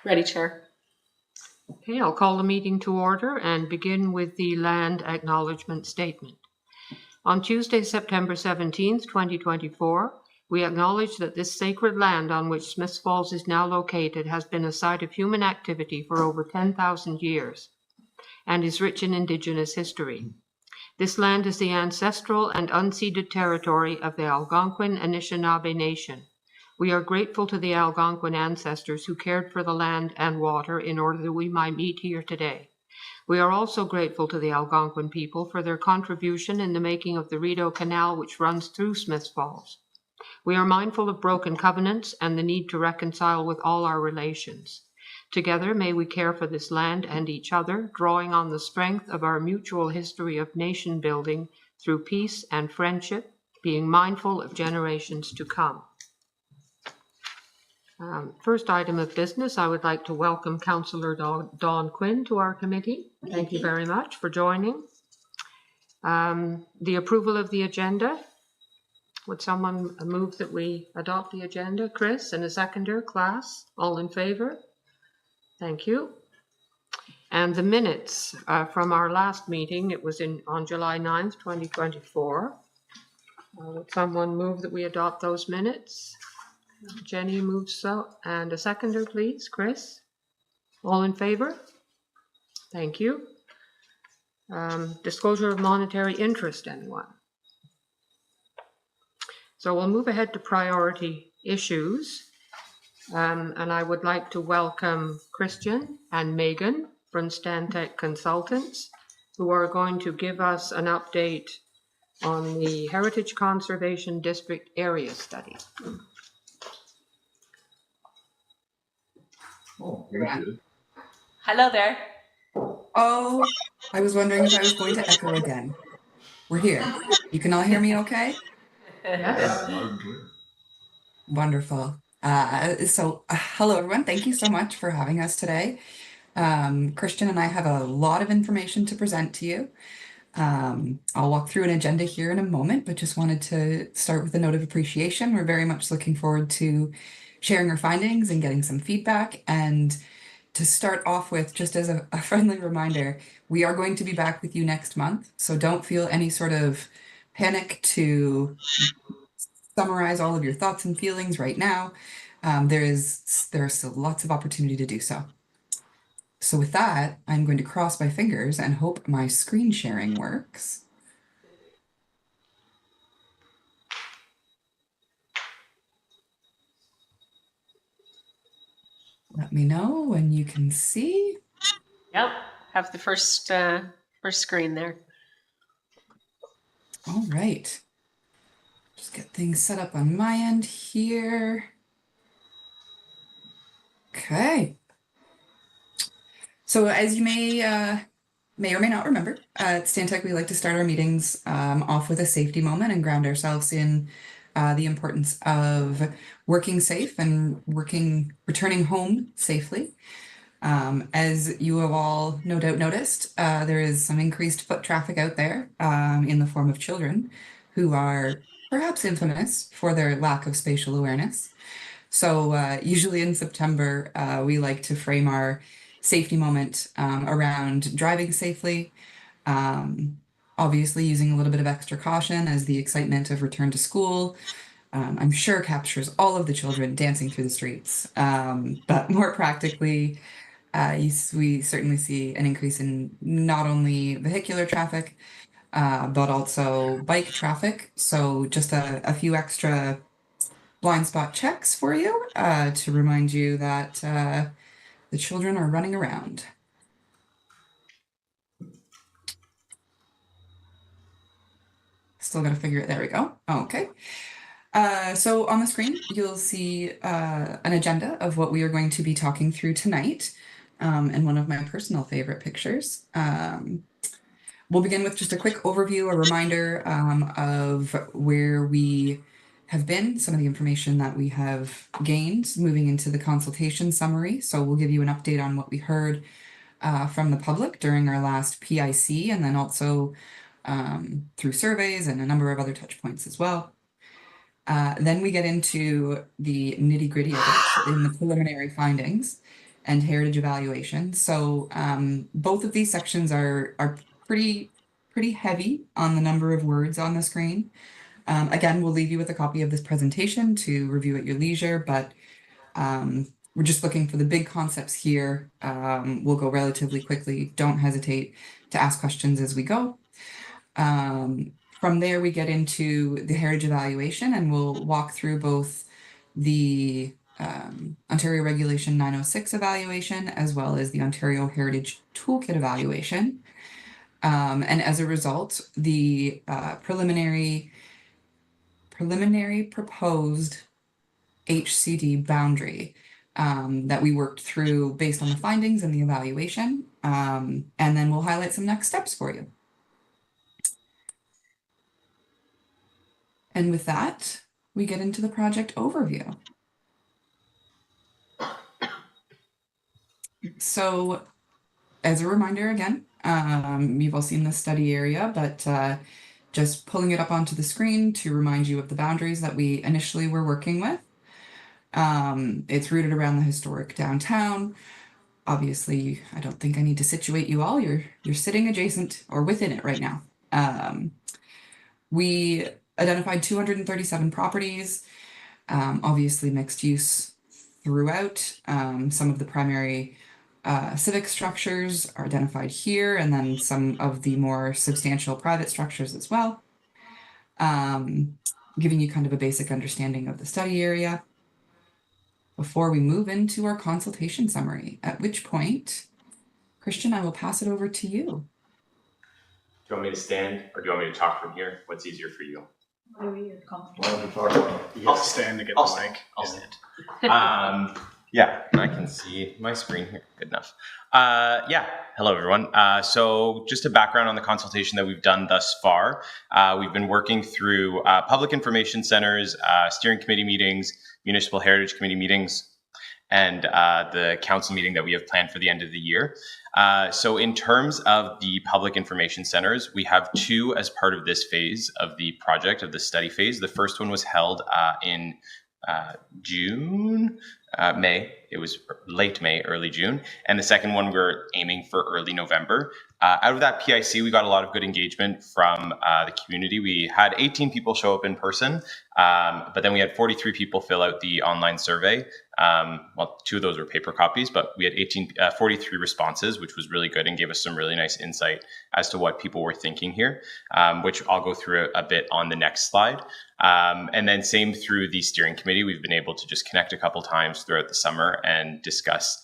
Ready, Chair. Okay, I'll call the meeting to order and begin with the land acknowledgement statement. On Tuesday, September 17th, 2024, we acknowledge that this sacred land on which Smiths Falls is now located has been a site of human activity for over 10,000 years and is rich in Indigenous history. This land is the ancestral and unceded territory of the Algonquin Anishinaabe Nation. We are grateful to the Algonquin ancestors who cared for the land and water in order that we might meet here today. We are also grateful to the Algonquin people for their contribution in the making of the Rideau Canal, which runs through Smiths Falls. We are mindful of broken covenants and the need to reconcile with all our relations. Together, may we care for this land and each other, drawing on the strength of our mutual history of nation building through peace and friendship, being mindful of generations to come. First item of business, I would like to welcome Councillor Dawn Quinn to our committee. Thank you very much for joining. The approval of the agenda. Would someone move that we adopt the agenda? Chris, and a seconder, class, all in favor? Thank you. And the minutes from our last meeting, it was on July 9th, 2024. Would someone move that we adopt those minutes? Jenny moves so. And a seconder, please, Chris. All in favor? Thank you. Disclosure of monetary interest, anyone? So we'll move ahead to priority issues. And I would like to welcome Christian and Megan from Stantec Consultants, who are going to give us an update on the Heritage Conservation District Area Study. Oh, very good. Hello there. Oh, I was wondering if I was going to echo again. We're here. You can all hear me okay? Yeah, loud and clear. Wonderful. Hello everyone. Thank you so much for having us today. Christian and I have a lot of information to present to you. I'll walk through an agenda here in a moment, but just wanted to start with a note of appreciation. We're very much looking forward to sharing our findings and getting some feedback. And to start off with, just as a friendly reminder, we are going to be back with you next month. So don't feel any sort of panic to summarize all of your thoughts and feelings right now. There are still lots of opportunity to do so. So with that, I'm going to cross my fingers and hope my screen sharing works. Let me know when you can see. Yep, have the first screen there. All right. Just get things set up on my end here. Okay. So as you may or may not remember, at Stantec, we like to start our meetings off with a safety moment and ground ourselves in the importance of working safe and returning home safely. As you have all no doubt noticed, there is some increased foot traffic out there in the form of children who are perhaps infamous for their lack of spatial awareness. So usually in September, we like to frame our safety moment around driving safely, obviously using a little bit of extra caution as the excitement of return to school, I'm sure captures all of the children dancing through the streets. But more practically, we certainly see an increase in not only vehicular traffic, but also bike traffic. So just a few extra blind spot checks for you to remind you that the children are running around. Still got to figure it. There we go. Okay. So on the screen, you'll see an agenda of what we are going to be talking through tonight, and one of my personal favorite pictures. We'll begin with just a quick overview, a reminder of where we have been, some of the information that we have gained, moving into the consultation summary. So we'll give you an update on what we heard from the public during our last PIC, and then also through surveys and a number of other touch points as well. Then we get into the nitty-gritty of it in the preliminary findings. and heritage evaluation. So both of these sections are pretty heavy on the number of words on the screen. Again, we'll leave you with a copy of this presentation to review at your leisure, but we're just looking for the big concepts here. We'll go relatively quickly. Don't hesitate to ask questions as we go. From there, we get into the heritage evaluation, and we'll walk through both the Ontario Regulation 906 evaluation as well as the Ontario Heritage Toolkit evaluation. And as a result, the preliminary proposed HCD boundary that we worked through based on the findings and the evaluation. And then we'll highlight some next steps for you. And with that, we get into the project overview. So as a reminder again, you've all seen this study area, but just pulling it up onto the screen to remind you of the boundaries that we initially were working with. It's rooted around the historic downtown. Obviously, I don't think I need to situate you all. You're sitting adjacent or within it right now. We identified 237 properties, obviously mixed use throughout. Some of the primary civic structures are identified here, and then some of the more substantial private structures as well. Giving you kind of a basic understanding of the study area before we move into our consultation summary, at which point, Christian, I will pass it over to you. Do you want me to stand or do you want me to talk from here? What's easier for you? Why don't you talk about it? I'll stand to get I'll the stand. mic. I'll stand. Yeah, I can see my screen here. Good enough. Yeah, hello everyone. So just a background on the consultation that we've done thus far. We've been working through public information centers, steering committee meetings, municipal heritage committee meetings, and the council meeting that we have planned for the end of the year. So in terms of the public information centers, we have two as part of this phase of the project, of the study phase. The first one was held in May. It was late May, early June. And the second one, we're aiming for early November. Out of that PIC, we got a lot of good engagement from the community. We had 18 people show up in person, but then we had 43 people fill out the online survey. Well, 2 of those were paper copies, but we had 43 responses, which was really good and gave us some really nice insight as to what people were thinking here, which I'll go through a bit on the next slide. And then same through the steering committee, we've been able to just connect a couple times throughout the summer and discuss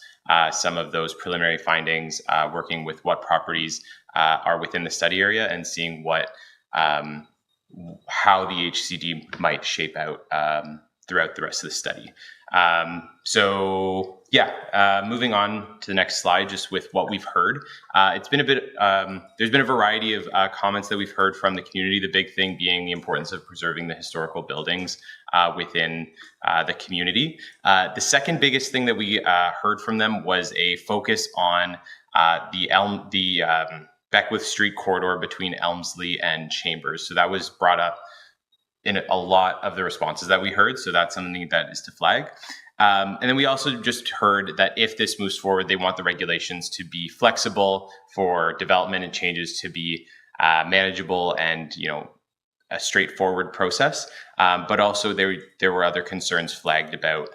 some of those preliminary findings, working with what properties are within the study area and seeing what how the HCD might shape out throughout the rest of the study. So yeah, moving on to the next slide, just with what we've heard. It's been a bit, there's been a variety of comments that we've heard from the community, the big thing being the importance of preserving the historical buildings within the community. The second biggest thing that we heard from them was a focus on the Beckwith Street corridor between Elmsley and Chambers. So that was brought up in a lot of the responses that we heard. So that's something that is to flag. And then we also just heard that if this moves forward, they want the regulations to be flexible for development and changes to be manageable and, you know, a straightforward process. But also there were other concerns flagged about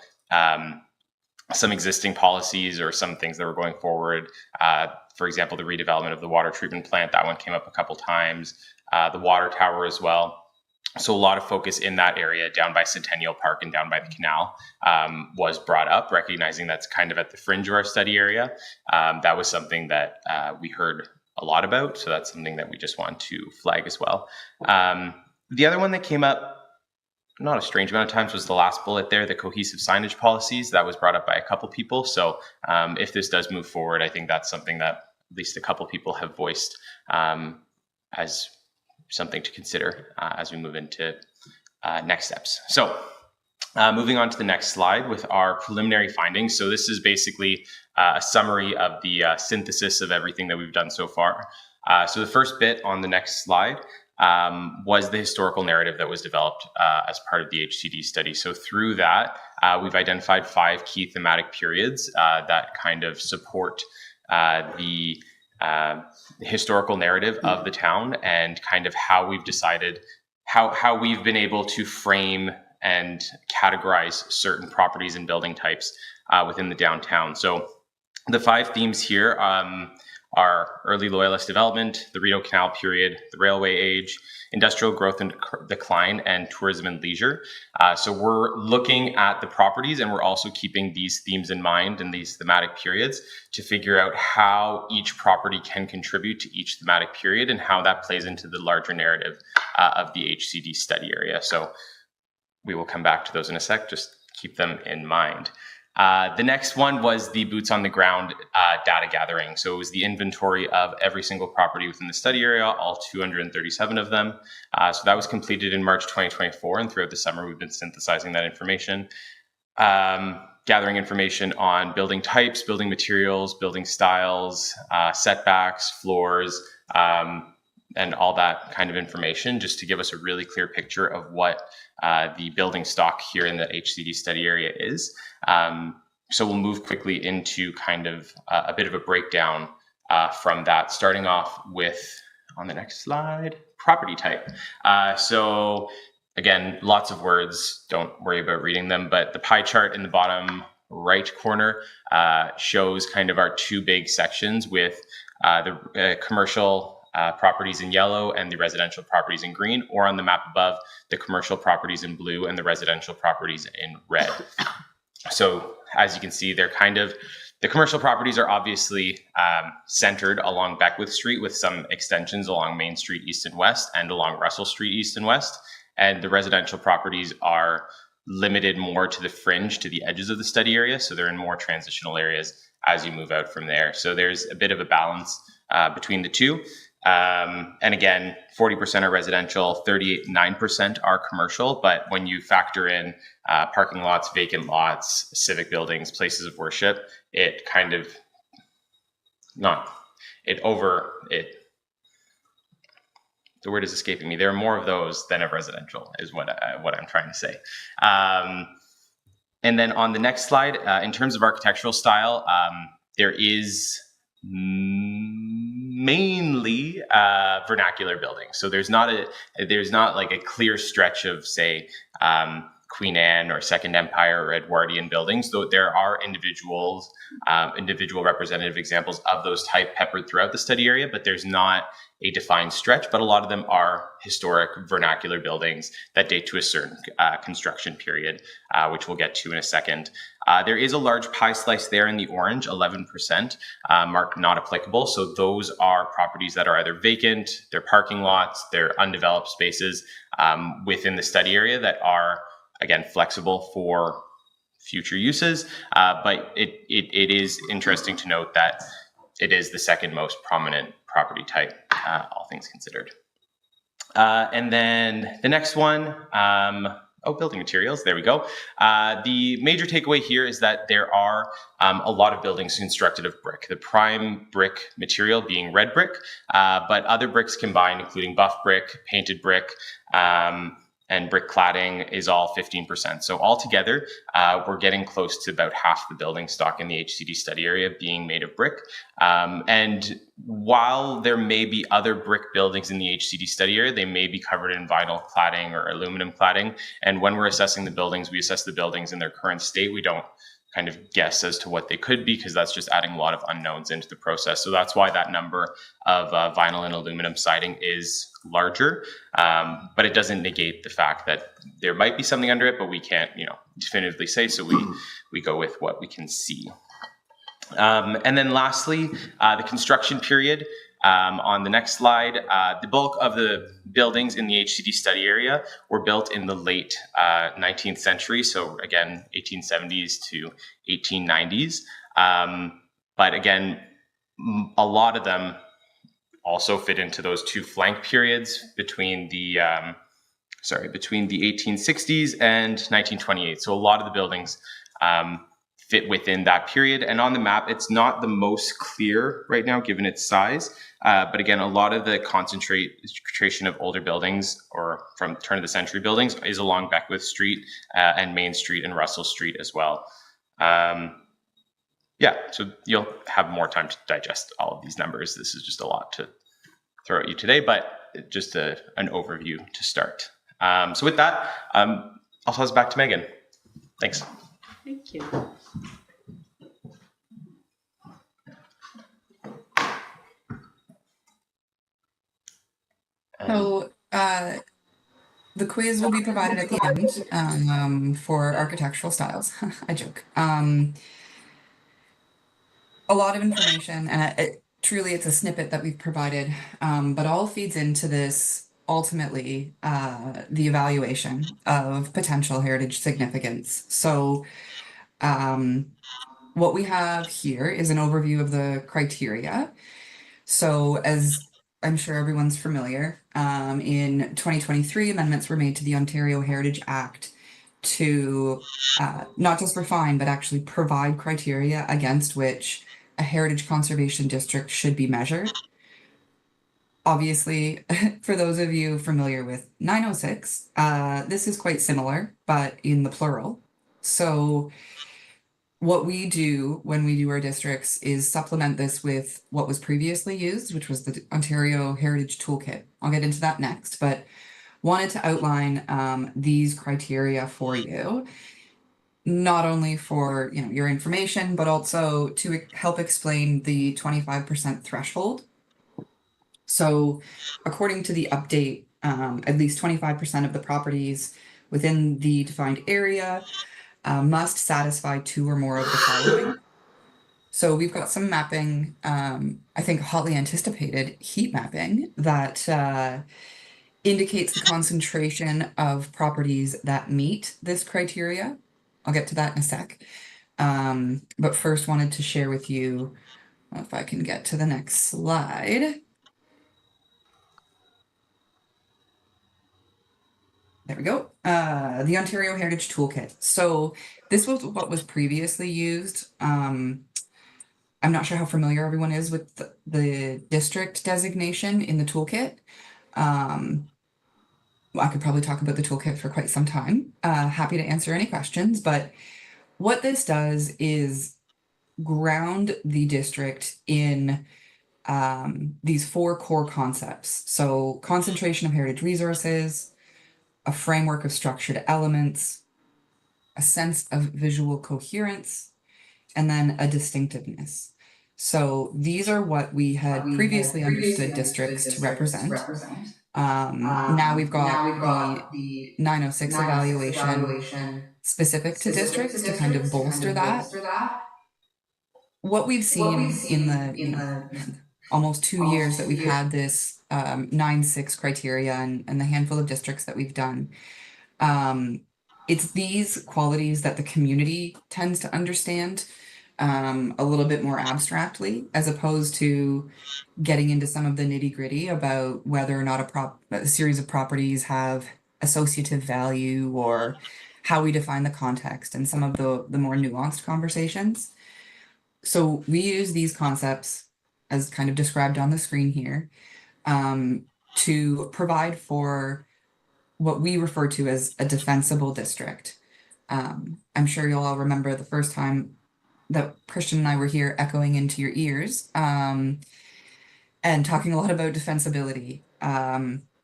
some existing policies or some things that were going forward. For example, the redevelopment of the water treatment plant, that one came up a couple times. The water tower as well. So a lot of focus in that area down by Centennial Park and down by the canal was brought up, recognizing that's kind of at the fringe of our study area. That was something that we heard a lot about. So that's something that we just want to flag as well. The other one that came up, not a strange amount of times, was the last bullet there, the cohesive signage policies. That was brought up by a couple people. So if this does move forward, I think that's something that at least a couple people have voiced as something to consider as we move into next steps. So moving on to the next slide with our preliminary findings. So this is basically a summary of the synthesis of everything that we've done so far. So the first bit on the next slide was the historical narrative that was developed as part of the HCD study. So through that, we've identified 5 key thematic periods that kind of support the historical narrative of the town, and kind of how we've decided how we've been able to frame and categorize certain properties and building types within the downtown. So the 5 themes here are early Loyalist development, the Rideau Canal period, the railway age, industrial growth and decline, and tourism and leisure. So we're looking at the properties, and we're also keeping these themes in mind and these thematic periods to figure out how each property can contribute to each thematic period and how that plays into the larger narrative of the HCD study area. So we will come back to those in a sec, just keep them in mind. The next one was the boots on the ground data gathering. So it was the inventory of every single property within the study area, all 237 of them. So that was completed in March 2024, and throughout the summer we've been synthesizing that information, gathering information on building types, building materials, building styles, setbacks, floors, and all that kind of information, just to give us a really clear picture of what the building stock here in the HCD study area is. So we'll move quickly into kind of a bit of a breakdown from that, starting off with, on the next slide, property type. So again, lots of words, don't worry about reading them, but the pie chart in the bottom right corner shows kind of our 2 big sections, with the commercial properties in yellow and the residential properties in green, or on the map above, the commercial properties in blue and the residential properties in red. So as you can see, they're kind of, the commercial properties are obviously centered along Beckwith Street, with some extensions along Main Street east and west, and along Russell Street east and west. And the residential properties are limited more to the fringe, to the edges of the study area. So they're in more transitional areas as you move out from there. So there's a bit of a balance between the two. And again, 40% are residential, 9% are commercial. But when you factor in parking lots, vacant lots, civic buildings, places of worship, it kind of the word is escaping me. There are more of those than of residential, is what I'm trying to say. And then on the next slide, in terms of architectural style, there is mainly vernacular buildings. So there's not like a clear stretch of, say, Queen Anne or Second Empire or Edwardian buildings, though there are individual representative examples of those type peppered throughout the study area, but there's not a defined stretch. But a lot of them are historic vernacular buildings that date to a certain construction period, which we'll get to in a second. There is a large pie slice there in the orange, 11%, marked not applicable. So those are properties that are either vacant, they're parking lots, they're undeveloped spaces within the study area that are, again, flexible for future uses. But it is interesting to note that it is the second most prominent property type, all things considered. And then the next one, building materials, there we go. The major takeaway here is that there are a lot of buildings constructed of brick, the prime brick material being red brick, but other bricks combined, including buff brick, painted brick, and brick cladding is all 15%. So altogether, we're getting close to about half the building stock in the HCD study area being made of brick. And while there may be other brick buildings in the HCD study area, they may be covered in vinyl cladding or aluminum cladding. And when we're assessing the buildings, we assess the buildings in their current state. We don't kind of guess as to what they could be, because that's just adding a lot of unknowns into the process. So that's why that number of vinyl and aluminum siding is larger, but it doesn't negate the fact that there might be something under it, but we can't, definitively say. So we go with what we can see. And then lastly, the construction period. On the next slide, the bulk of the buildings in the HCD study area were built in the late 19th century. So again, 1870s to 1890s. But again, a lot of them also fit into those 2 flank periods between the 1860s and 1928. So a lot of the buildings fit within that period. And on the map, it's not the most clear right now, given its size. But again, a lot of the concentration of older buildings or from turn of the century buildings is along Beckwith Street and Main Street and Russell Street as well. Yeah, so you'll have more time to digest all of these numbers. This is just a lot to throw at you today, but just an overview to start. So with that, I'll toss it back to Megan. Thanks. Thank you. So the quiz will be provided at the end for architectural styles. I joke. A lot of information, and truly it's a snippet that we've provided, but all feeds into this ultimately the evaluation of potential heritage significance. So what we have here is an overview of the criteria. So as I'm sure everyone's familiar, in 2023, amendments were made to the Ontario Heritage Act to not just refine, but actually provide criteria against which a heritage conservation district should be measured. Obviously, for those of you familiar with 906, this is quite similar, but in the plural. So what we do when we do our districts is supplement this with what was previously used, which was the Ontario Heritage Toolkit. I'll get into that next, but wanted to outline these criteria for you, not only for your information, but also to help explain the 25% threshold. So according to the update, at least 25% of the properties within the defined area must satisfy 2 or more of the following. So we've got some mapping, I think hotly anticipated heat mapping that indicates the concentration of properties that meet this criteria. I'll get to that in a sec. But first wanted to share with you, if I can get to the next slide. There we go. The Ontario Heritage Toolkit. So this was what was previously used. I'm not sure how familiar everyone is with the district designation in the toolkit. I could probably talk about the toolkit for quite some time. Happy to answer any questions, but what this does is ground the district in these 4 core concepts. So concentration of heritage resources, a framework of structured elements, a sense of visual coherence, and then a distinctiveness. So these are what we had previously understood districts to represent. Now we've got the 906 evaluation specific to districts to kind of bolster that. What we've seen in the almost 2 years that we've had this 9/6 criteria and the handful of districts that we've done, it's these qualities that the community tends to understand a little bit more abstractly, as opposed to getting into some of the nitty gritty about whether or not a series of properties have associative value or how we define the context and some of the more nuanced conversations. So we use these concepts as kind of described on the screen here to provide for what we refer to as a defensible district. I'm sure you'll all remember the first time that Christian and I were here echoing into your ears and talking a lot about defensibility.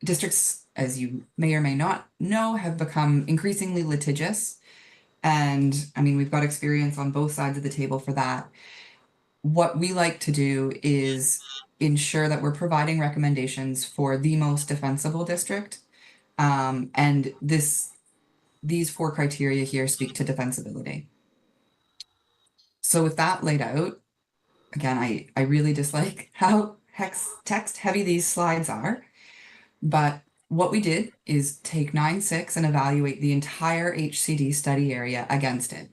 Districts, as you may or may not know, have become increasingly litigious. And I mean, we've got experience on both sides of the table for that. What we like to do is ensure that we're providing recommendations for the most defensible district. And these 4 criteria here speak to defensibility. So with that laid out, again, I really dislike how text heavy these slides are, but what we did is take 9/6 and evaluate the entire HCD study area against it.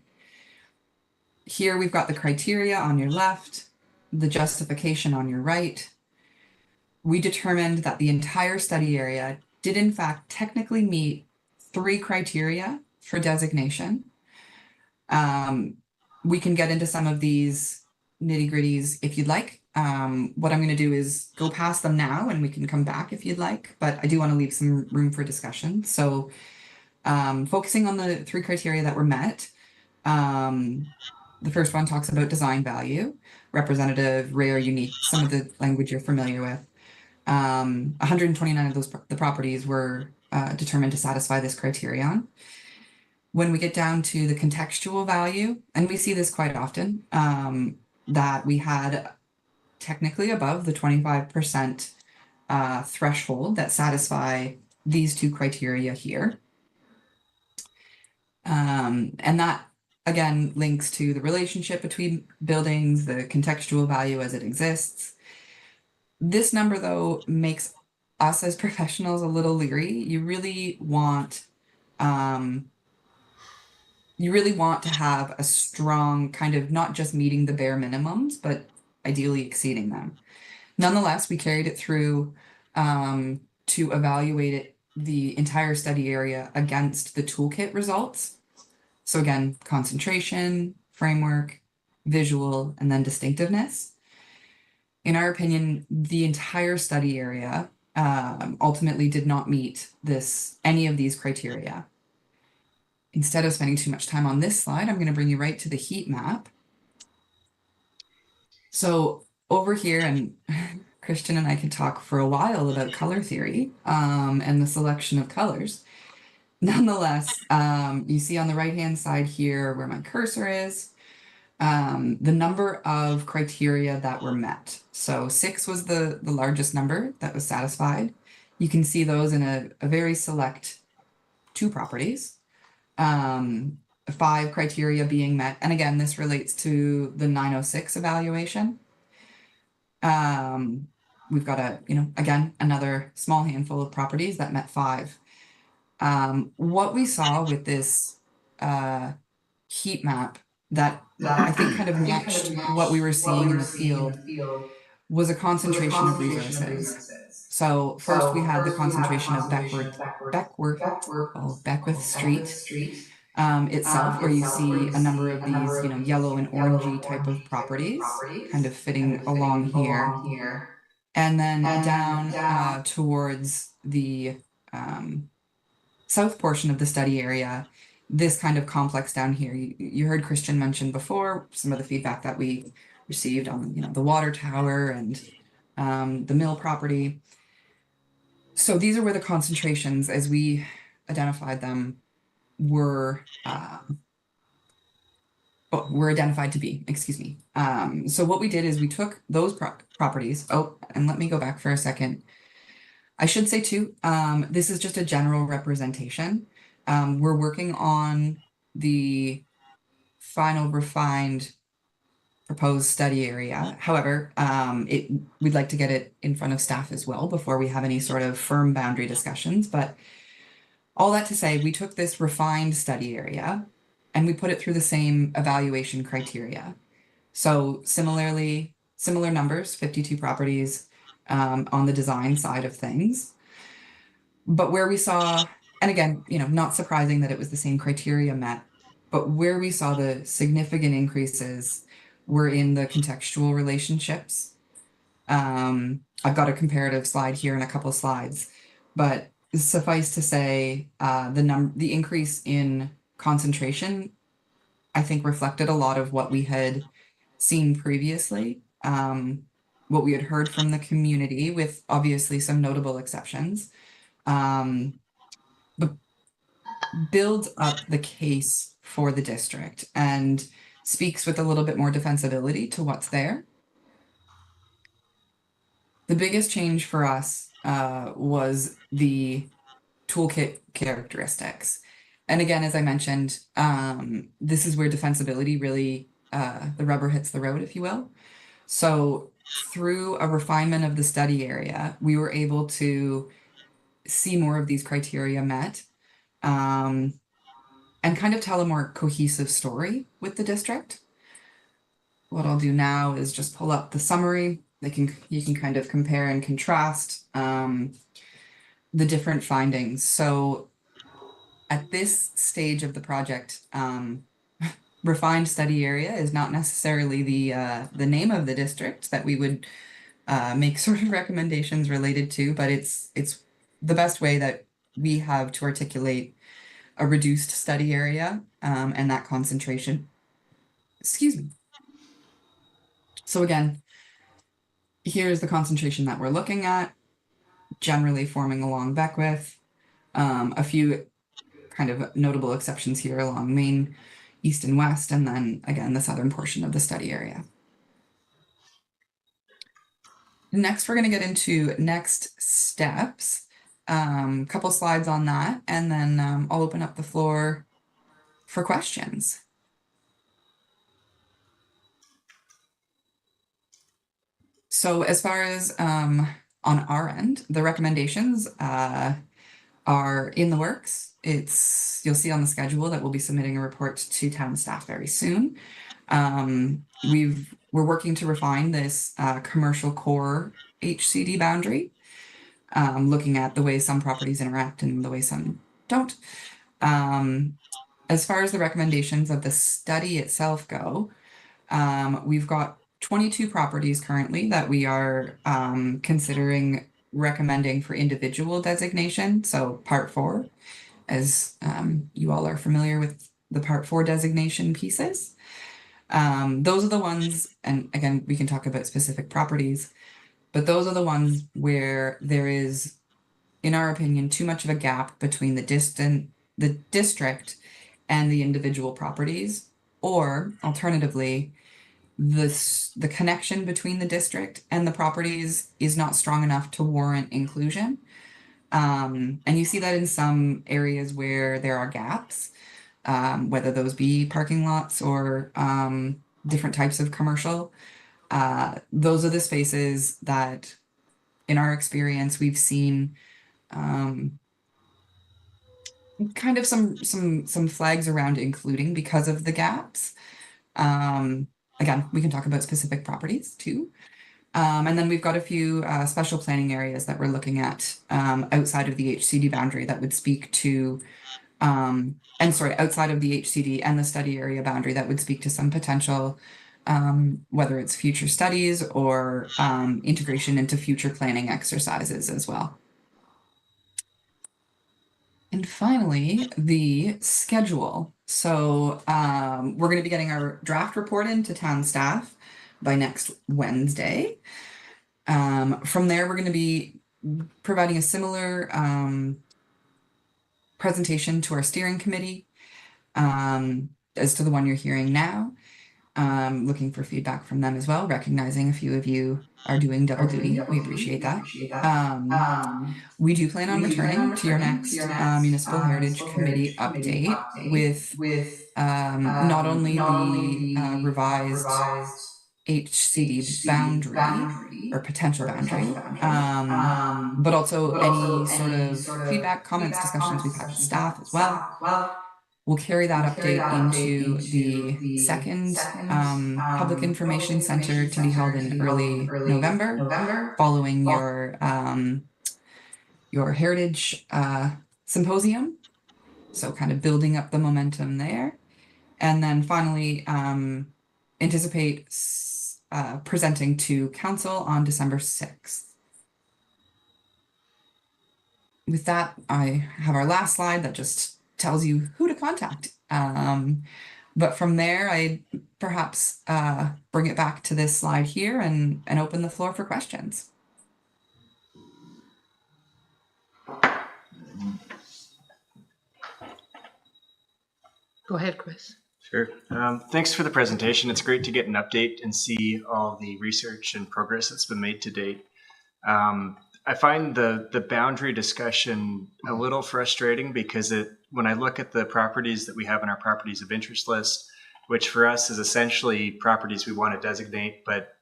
Here we've got the criteria on your left, the justification on your right. We determined that the entire study area did in fact technically meet 3 criteria for designation. We can get into some of these nitty gritties if you'd like. What I'm going to do is go past them now and we can come back if you'd like, but I do want to leave some room for discussion. So focusing on the 3 criteria that were met, the first one talks about design value, representative, rare, unique, some of the language you're familiar with. 129 of the properties were determined to satisfy this criterion. When we get down to the contextual value, and we see this quite often, that we had technically above the 25% threshold that satisfy these 2 criteria here. And that again links to the relationship between buildings, the contextual value as it exists. This number, though, makes us as professionals a little leery. You really want to have a strong kind of not just meeting the bare minimums, but ideally exceeding them. Nonetheless, we carried it through to evaluate the entire study area against the toolkit results. So again, concentration, framework, visual, and then distinctiveness. In our opinion, the entire study area ultimately did not meet any of these criteria. Instead of spending too much time on this slide, I'm going to bring you right to the heat map. So over here, and Christian and I could talk for a while about color theory and the selection of colors. Nonetheless, you see on the right-hand side here where my cursor is, the number of criteria that were met. So 6 was the largest number that was satisfied. You can see those in a very select 2 properties. 5 criteria being met. And again, this relates to the 906 evaluation. We've got again, another small handful of properties that met 5. What we saw with this heat map that I think kind of matched what we were seeing in the field was a concentration of resources. So first we had the concentration of Beckwith Street itself, where you see a number of these, yellow and orangey type of properties kind of fitting along here. And then down towards the south portion of the study area, this kind of complex down here. You heard Christian mention before some of the feedback that we received on the water tower and the mill property. So these are where the concentrations, as we identified them, were identified to be, excuse me. So what we did is we took those properties. Oh, and let me go back for a second. I should say too, this is just a general representation. We're working on the final refined proposed study area. However, we'd like to get it in front of staff as well before we have any sort of firm boundary discussions. But all that to say, we took this refined study area and we put it through the same evaluation criteria. So similar numbers, 52 properties on the design side of things. But where we saw, and again, not surprising that it was the same criteria met, but where we saw the significant increases were in the contextual relationships. I've got a comparative slide here and a couple of slides, but suffice to say, the increase in concentration, I think, reflected a lot of what we had seen previously, what we had heard from the community, with obviously some notable exceptions, but builds up the case for the district and speaks with a little bit more defensibility to what's there. The biggest change for us was the toolkit characteristics. And again, as I mentioned, this is where defensibility really, the rubber hits the road, if you will. So through a refinement of the study area, we were able to see more of these criteria met, and kind of tell a more cohesive story with the district. What I'll do now is just pull up the summary. You can kind of compare and contrast the different findings. So at this stage of the project, refined study area is not necessarily the name of the district that we would make sort of recommendations related to, but it's the best way that we have to articulate a reduced study area and that concentration. Excuse me. So again, here's the concentration that we're looking at, generally forming along Beckwith. A few kind of notable exceptions here along Main, East and West, and then again the southern portion of the study area. Next, we're going to get into next steps. Couple slides on that, and then I'll open up the floor for questions. So as far as on our end, the recommendations are in the works. You'll see on the schedule that we'll be submitting a report to town staff very soon. We're working to refine this commercial core HCD boundary, looking at the way some properties interact and the way some don't. As far as the recommendations of the study itself go, we've got 22 properties currently that we are considering recommending for individual designation. So Part 4, as you all are familiar with the Part 4 designation pieces. Those are the ones, and again, we can talk about specific properties, but those are the ones where there is, in our opinion, too much of a gap between the district and the individual properties, or alternatively, the connection between the district and the properties is not strong enough to warrant inclusion. And you see that in some areas where there are gaps, whether those be parking lots or different types of commercial. Those are the spaces that, in our experience, we've seen kind of some flags around including because of the gaps. Again, we can talk about specific properties too. And then we've got a few special planning areas that we're looking at outside of the HCD boundary that would speak to, outside of the HCD and the study area boundary that would speak to some potential, whether it's future studies or integration into future planning exercises as well. And finally, the schedule. So we're going to be getting our draft report into town staff by next Wednesday. From there, we're going to be providing a similar presentation to our steering committee as to the one you're hearing now. Looking for feedback from them as well, recognizing a few of you are doing double duty. We appreciate that. We do plan on returning to your next Municipal Heritage Committee update with not only the revised HCD boundary or potential boundary, but also any sort of feedback, comments, discussions we've had with staff as well. We'll carry that update into the second Public Information Center to be held in early November, following your Heritage Symposium. So kind of building up the momentum there. And then finally, anticipate presenting to Council on December 6th. With that, I have our last slide that just tells you who to contact. But from there, I perhaps bring it back to this slide here and open the floor for questions. Go ahead, Chris. Sure. Thanks for the presentation. It's great to get an update and see all the research and progress that's been made to date. I find the boundary discussion a little frustrating because when I look at the properties that we have in our properties of interest list, which for us is essentially properties we want to designate, but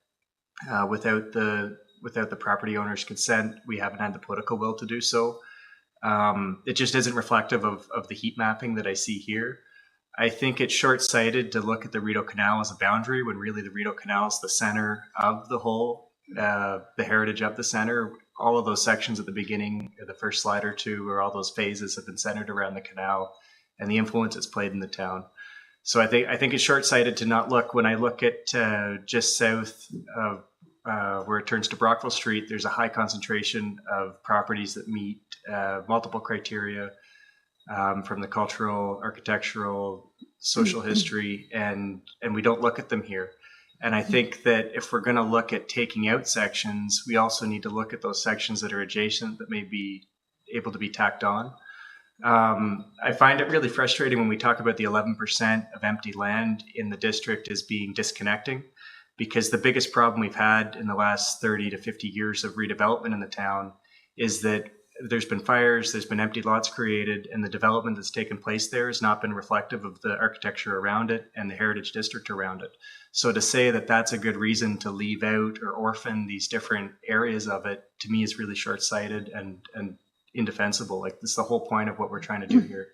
without the property owner's consent, we haven't had the political will to do so. It just isn't reflective of the heat mapping that I see here. I think it's short-sighted to look at the Rideau Canal as a boundary when really the Rideau Canal is the center of the whole, the heritage of the center. All of those sections at the beginning, the first slide or two, or all those phases have been centered around the canal and the influence it's played in the town. So I think it's short-sighted to not look. When I look at just south of where it turns to Brockville Street, there's a high concentration of properties that meet multiple criteria from the cultural, architectural, social history, and we don't look at them here. And I think that if we're going to look at taking out sections, we also need to look at those sections that are adjacent that may be able to be tacked on. I find it really frustrating when we talk about the 11% of empty land in the district as being disconnecting, because the biggest problem we've had in the last 30 to 50 years of redevelopment in the town is that there's been fires, there's been empty lots created, and the development that's taken place there has not been reflective of the architecture around it and the heritage district around it. So to say that that's a good reason to leave out or orphan these different areas of it, to me, is really short-sighted and indefensible. Like, this is the whole point of what we're trying to do here.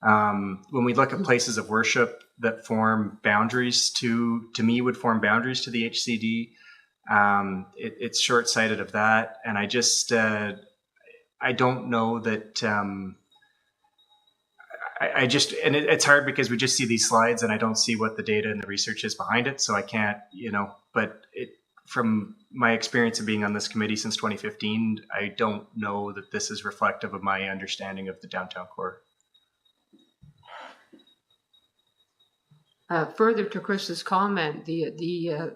When we look at places of worship that form boundaries to me, would form boundaries to the HCD, it's short-sighted of that. And I just, I don't know that, I just, and it's hard because we just see these slides and I don't see what the data and the research is behind it. So I can't, but from my experience of being on this committee since 2015, I don't know that this is reflective of my understanding of the downtown core. Further to Chris's comment, the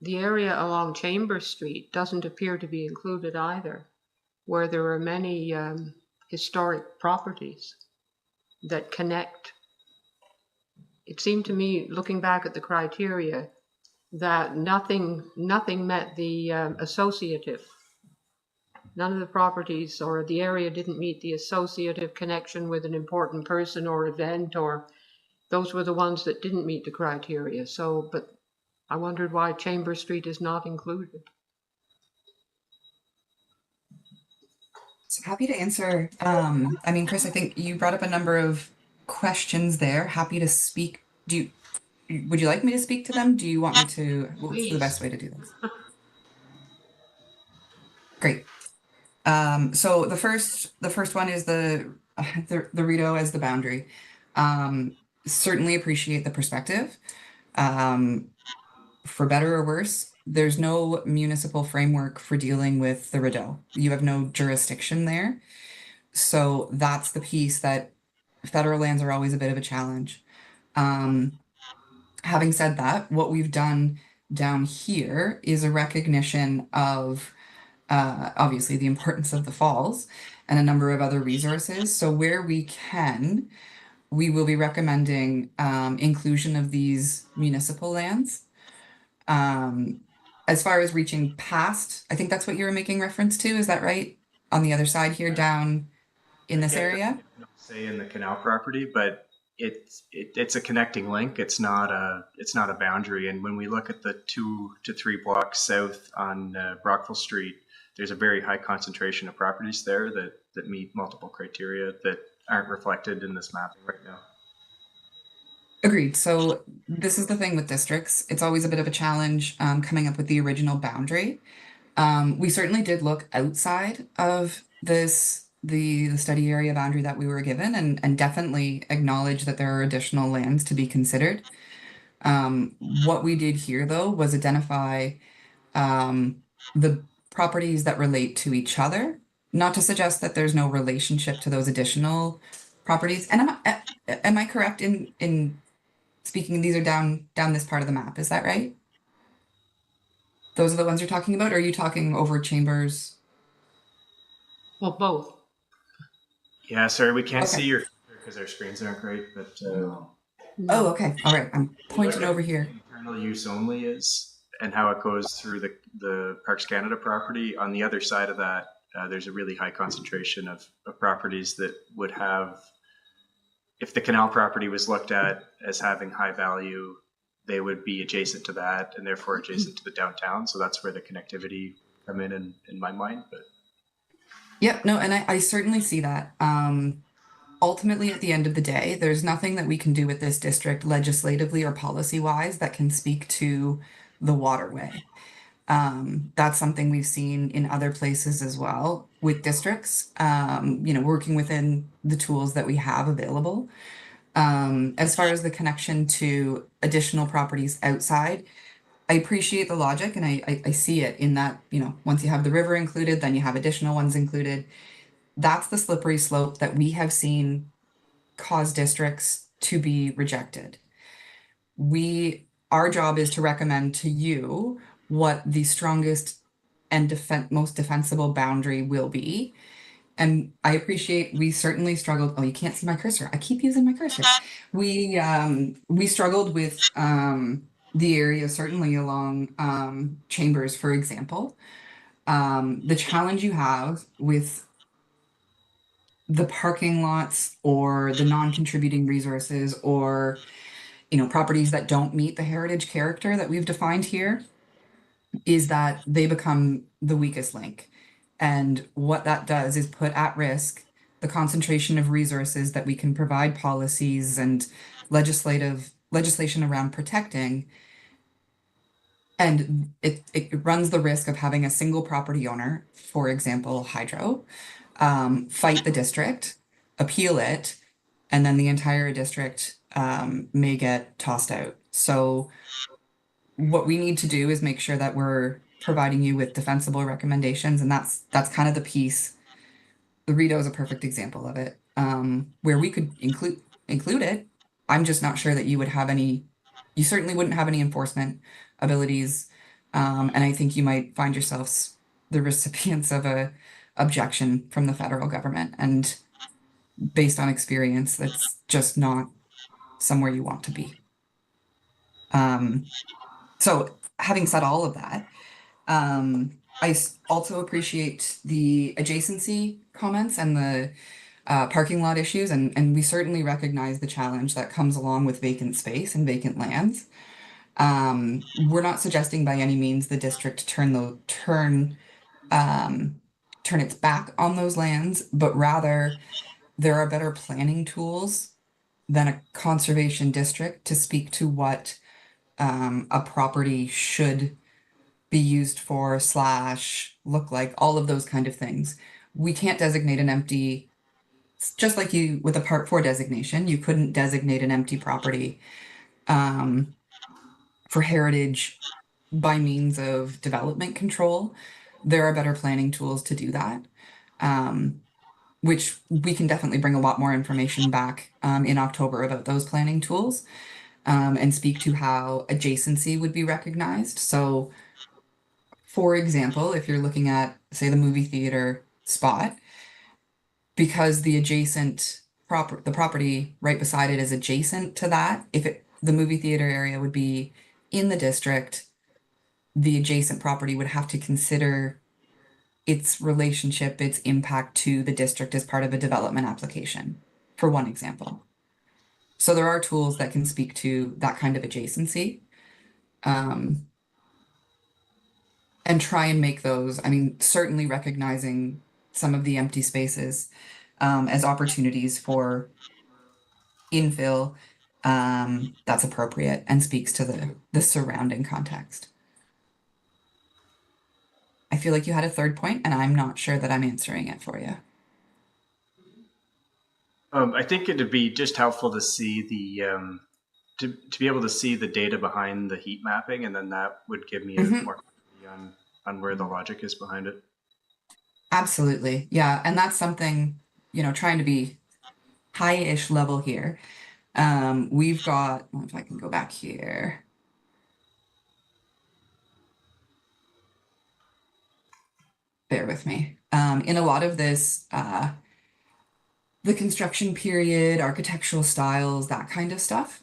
area along Chambers Street doesn't appear to be included either, where there are many historic properties that connect. It seemed to me, looking back at the criteria, that nothing met the associative. None of the properties or the area didn't meet the associative connection with an important person or event, or those were the ones that didn't meet the criteria. So, but I wondered why Chambers Street is not included. So happy to answer. I mean, Chris, I think you brought up a number of questions there. Happy to speak. Would you like me to speak to them? Do you want me to? What's the best way to do this? Great. So the first one is the Rito as the boundary. Certainly appreciate the perspective. For better or worse, there's no municipal framework for dealing with the Rideau. You have no jurisdiction there. So that's the piece that federal lands are always a bit of a challenge. Having said that, what we've done down here is a recognition of obviously the importance of the falls and a number of other resources. So where we can, we will be recommending inclusion of these municipal lands. As far as reaching past, I think that's what you were making reference to. Is that right? On the other side here, down in this area? Say in the canal property, but it's a connecting link. It's not a boundary. And when we look at the 2 to 3 blocks south on Brockville Street, there's a very high concentration of properties there that meet multiple criteria that aren't reflected in this mapping right now. Agreed. So this is the thing with districts. It's always a bit of a challenge coming up with the original boundary. We certainly did look outside of the study area boundary that we were given and definitely acknowledge that there are additional lands to be considered. What we did here, though, was identify the properties that relate to each other, not to suggest that there's no relationship to those additional properties. And am I correct in speaking, these are down this part of the map, is that right? Those are the ones you're talking about, or are you talking over Chambers? Well, both. Yeah, sorry, we can't Okay. see your because our screens aren't great, but Oh, okay. All right. I'm pointing over here. internal use only is and how it goes through the Parks Canada property. On the other side of that, there's a really high concentration of properties that would have, if the canal property was looked at as having high value, they would be adjacent to that and therefore adjacent to the downtown. So that's where the connectivity come in my mind. But Yep, no, and I certainly see that. Ultimately, at the end of the day, there's nothing that we can do with this district legislatively or policy-wise that can speak to the waterway. That's something we've seen in other places as well with districts, working within the tools that we have available. As far as the connection to additional properties outside, I appreciate the logic and I see it in that, once you have the river included, then you have additional ones included. That's the slippery slope that we have seen cause districts to be rejected. Our job is to recommend to you what the strongest and most defensible boundary will be. And I appreciate we certainly struggled. Oh, you can't see my cursor. I keep using my cursor. We struggled with the area certainly along Chambers, for example. The challenge you have with the parking lots or the non-contributing resources or properties that don't meet the heritage character that we've defined here is that they become the weakest link. And what that does is put at risk the concentration of resources that we can provide policies and legislation around protecting. And it runs the risk of having a single property owner, for example, hydro, fight the district, appeal it, and then the entire district may get tossed out. So what we need to do is make sure that we're providing you with defensible recommendations, and that's kind of the piece. The Rito is a perfect example of it, where we could include it. I'm just not sure that you would have any. You certainly wouldn't have any enforcement abilities, and I think you might find yourselves the recipients of a objection from the federal government. And based on experience, that's just not somewhere you want to be. So having said all of that, I also appreciate the adjacency comments and the parking lot issues, and we certainly recognize the challenge that comes along with vacant space and vacant lands. We're not suggesting by any means the district turn its back on those lands, but rather there are better planning tools than a conservation district to speak to what a property should be used for / look like, all of those kind of things. We can't designate an empty, just like you with a Part 4 designation, you couldn't designate an empty property for heritage by means of development control. There are better planning tools to do that, which we can definitely bring a lot more information back in October about those planning tools and speak to how adjacency would be recognized. So, for example, if you're looking at, say, the movie theater spot, because the property right beside it is adjacent to that, the movie theater area would be in the district, the adjacent property would have to consider its relationship, its impact to the district as part of a development application, for one example. So there are tools that can speak to that kind of adjacency. And try and make those, certainly recognizing some of the empty spaces as opportunities for infill that's appropriate and speaks to the surrounding context. I feel like you had a third point, and I'm not sure that I'm answering it for you. I think it'd be just helpful to see the to be able to see the data behind the heat mapping, and then that would give me a more clarity on where the logic is behind it. Absolutely, yeah, and that's something, trying to be high-ish level here. We've got, if I can go back here. Bear with me. In a lot of this, the construction period, architectural styles, that kind of stuff,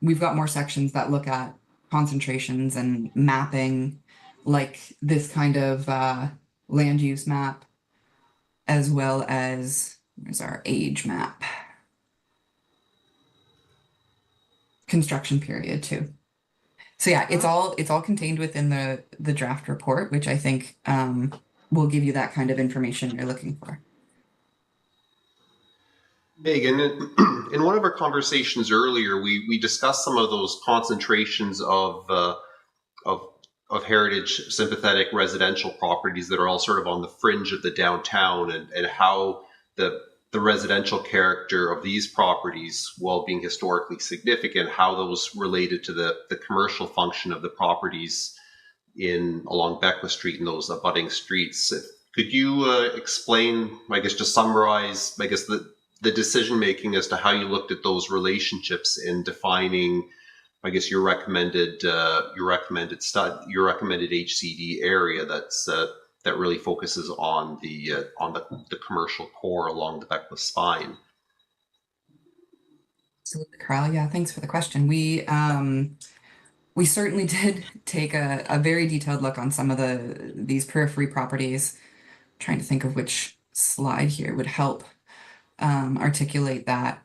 we've got more sections that look at concentrations and mapping, like this kind of land use map, as well as, there's our age map. Construction period too. So yeah, it's all contained within the draft report, which I think will give you that kind of information you're looking for. Megan, in one of our conversations earlier, we discussed some of those concentrations of heritage sympathetic residential properties that are all sort of on the fringe of the downtown, and how the the residential character of these properties, while being historically significant, how those related to the commercial function of the properties along Beckwith Street and those abutting streets. Could you explain, I guess, just summarize, I guess, the decision making as to how you looked at those relationships in defining, I guess, your recommended HCD area that really focuses on the commercial core along the Beckwith spine? Absolutely, Carl. Yeah, thanks for the question. We certainly did take a very detailed look on some of these periphery properties. Trying to think of which slide here would help articulate that.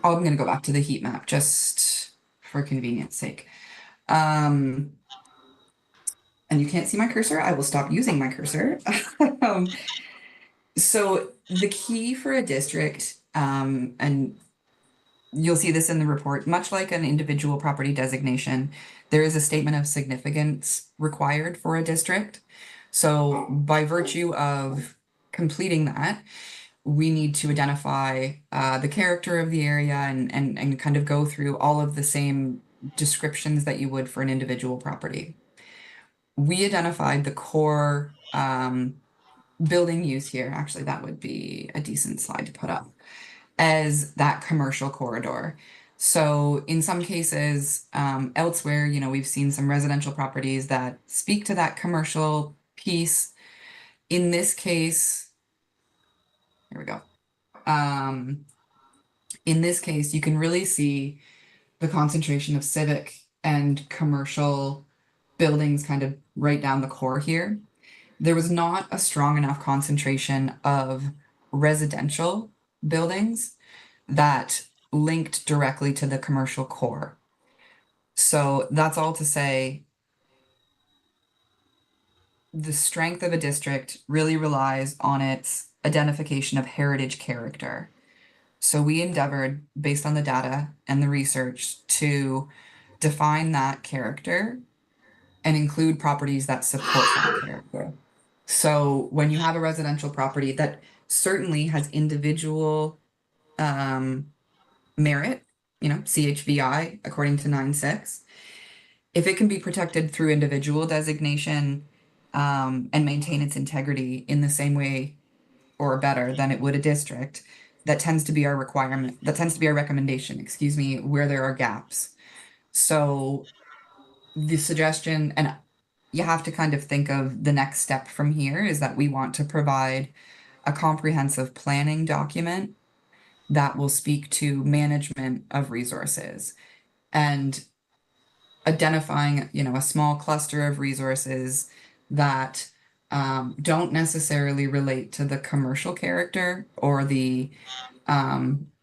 Oh, I'm going to go back to the heat map just for convenience sake. And you can't see my cursor. I will stop using my cursor. So the key for a district, and you'll see this in the report, much like an individual property designation, there is a statement of significance required for a district. So by virtue of completing that, we need to identify the character of the area and kind of go through all of the same descriptions that you would for an individual property. We identified the core building use here. Actually, that would be a decent slide to put up as that commercial corridor. So in some cases, elsewhere, we've seen some residential properties that speak to that commercial piece. In this case, here we go. In this case, you can really see the concentration of civic and commercial buildings kind of right down the core here. There was not a strong enough concentration of residential buildings that linked directly to the commercial core. So that's all to say, the strength of a district really relies on its identification of heritage character. So we endeavored, based on the data and the research, to define that character and include properties that support that character. So when you have a residential property that certainly has individual merit, CHVI according to 9.6, if it can be protected through individual designation and maintain its integrity in the same way or better than it would a district, that tends to be our requirement, that tends to be our recommendation, where there are gaps. So the suggestion, and you have to kind of think of the next step from here, is that we want to provide a comprehensive planning document that will speak to management of resources and identifying, a small cluster of resources that don't necessarily relate to the commercial character or the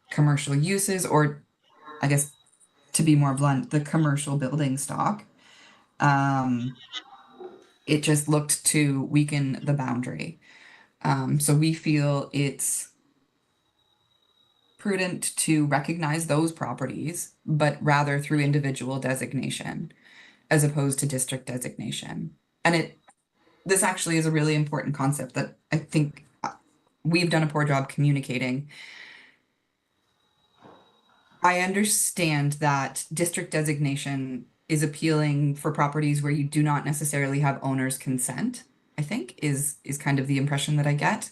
commercial uses, or I guess to be more blunt, the commercial building stock. It just looked to weaken the boundary. So we feel it's prudent to recognize those properties, but rather through individual designation as opposed to district designation. And this actually is a really important concept that I think we've done a poor job communicating. I understand that district designation is appealing for properties where you do not necessarily have owner's consent, I think is kind of the impression that I get.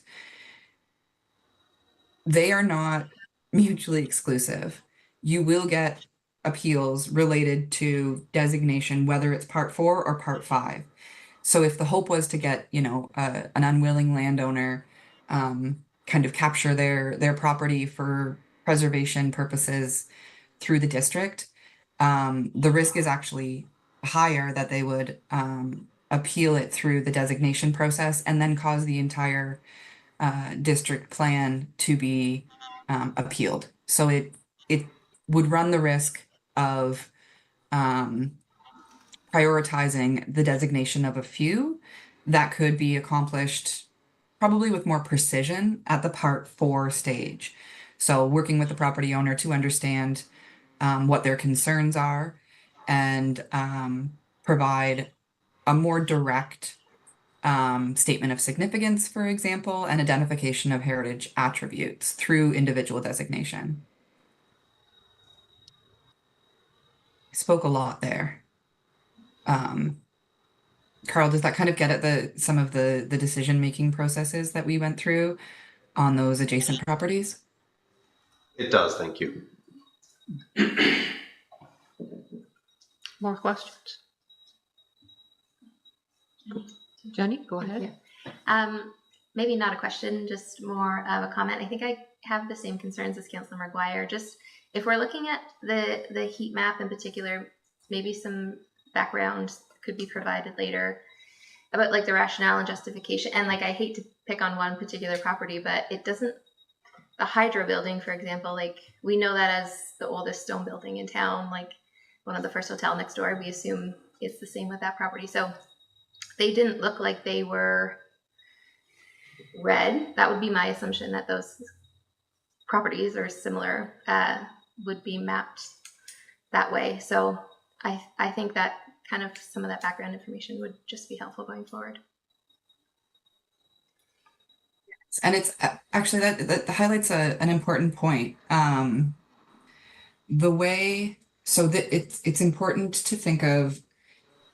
They are not mutually exclusive. You will get appeals related to designation, whether it's part 4 or part 5. So if the hope was to get, an unwilling landowner kind of capture their property for preservation purposes through the district, the risk is actually higher that they would appeal it through the designation process and then cause the entire district plan to be appealed. So it would run the risk of prioritizing the designation of a few that could be accomplished probably with more precision at the part 4 stage. So working with the property owner to understand what their concerns are and provide a more direct statement of significance, for example, and identification of heritage attributes through individual designation. I spoke a lot there. Carl, does that kind of get at some of the decision-making processes that we went through on those adjacent properties? It does, thank you. More questions? Jenny, go ahead. Yeah. Maybe not a question, just more of a comment. I think I have the same concerns as Councillor Maguire. Just if we're looking at the heat map in particular, maybe some background could be provided later about like the rationale and justification. And like, I hate to pick on one particular property, but it doesn't, the hydro building, for example, like we know that as the oldest stone building in town, like one of the first hotel next door, we assume it's the same with that property. So they didn't look like they were red. That would be my assumption, that those properties or similar would be mapped that way. So I think that kind of some of that background information would just be helpful going forward. And it's actually that highlights an important point. The way, so that it's important to think of,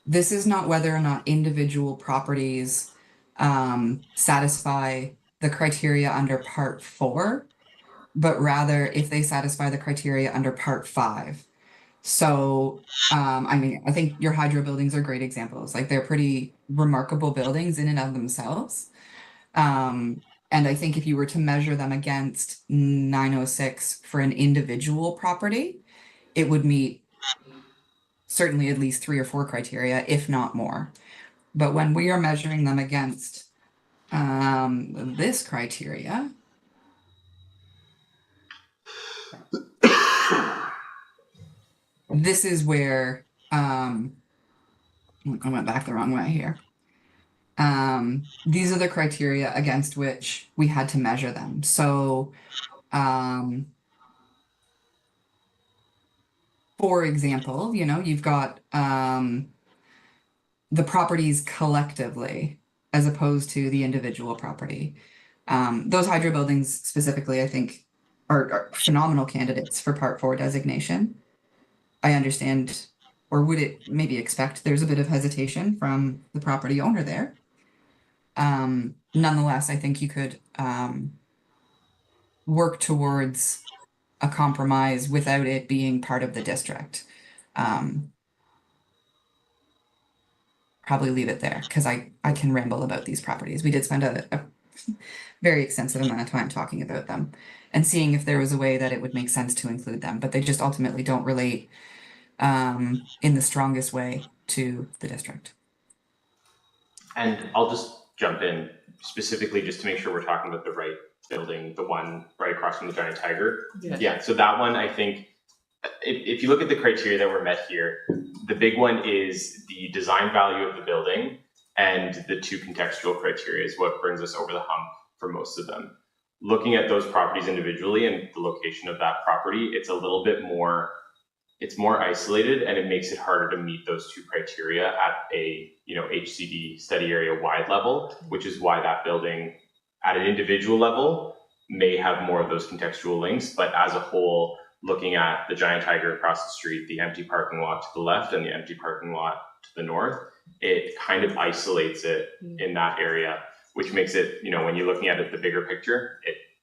this is not whether or not individual properties satisfy the criteria under Part 4, but rather if they satisfy the criteria under Part 5. So, I mean, I think your hydro buildings are great examples. Like they're pretty remarkable buildings in and of themselves. And I think if you were to measure them against 906 for an individual property, it would meet certainly at least 3 or 4 criteria, if not more. But when we are measuring them against this criteria, this is where I went back the wrong way here. These are the criteria against which we had to measure them. So, for example, you know, you've got the properties collectively as opposed to the individual property. Those hydro buildings specifically, I think, are phenomenal candidates for Part 4 designation. I understand, or would it maybe expect, there's a bit of hesitation from the property owner there. Nonetheless, I think you could work towards a compromise without it being part of the district. Probably leave it there because I can ramble about these properties. We did spend a very extensive amount of time talking about them and seeing if there was a way that it would make sense to include them, but they just ultimately don't relate in the strongest way to the district. And I'll just jump in specifically just to make sure we're talking about the right building, the one right across from the Giant Tiger. Yes. Yeah, so that one, I think, if you look at the criteria that were met here, the big one is the design value of the building, and the 2 contextual criteria is what brings us over the hump for most of them. Looking at those properties individually and the location of that property, it's a little bit more, it's more isolated, and it makes it harder to meet those 2 criteria at a, you know, HCD study area wide level, which is why that building at an individual level may have more of those contextual links, but as a whole, looking at the Giant Tiger across the street, the empty parking lot to the left and the empty parking lot to the north, it kind of isolates it in that area, which makes it, you know, when you're looking at it, the bigger picture,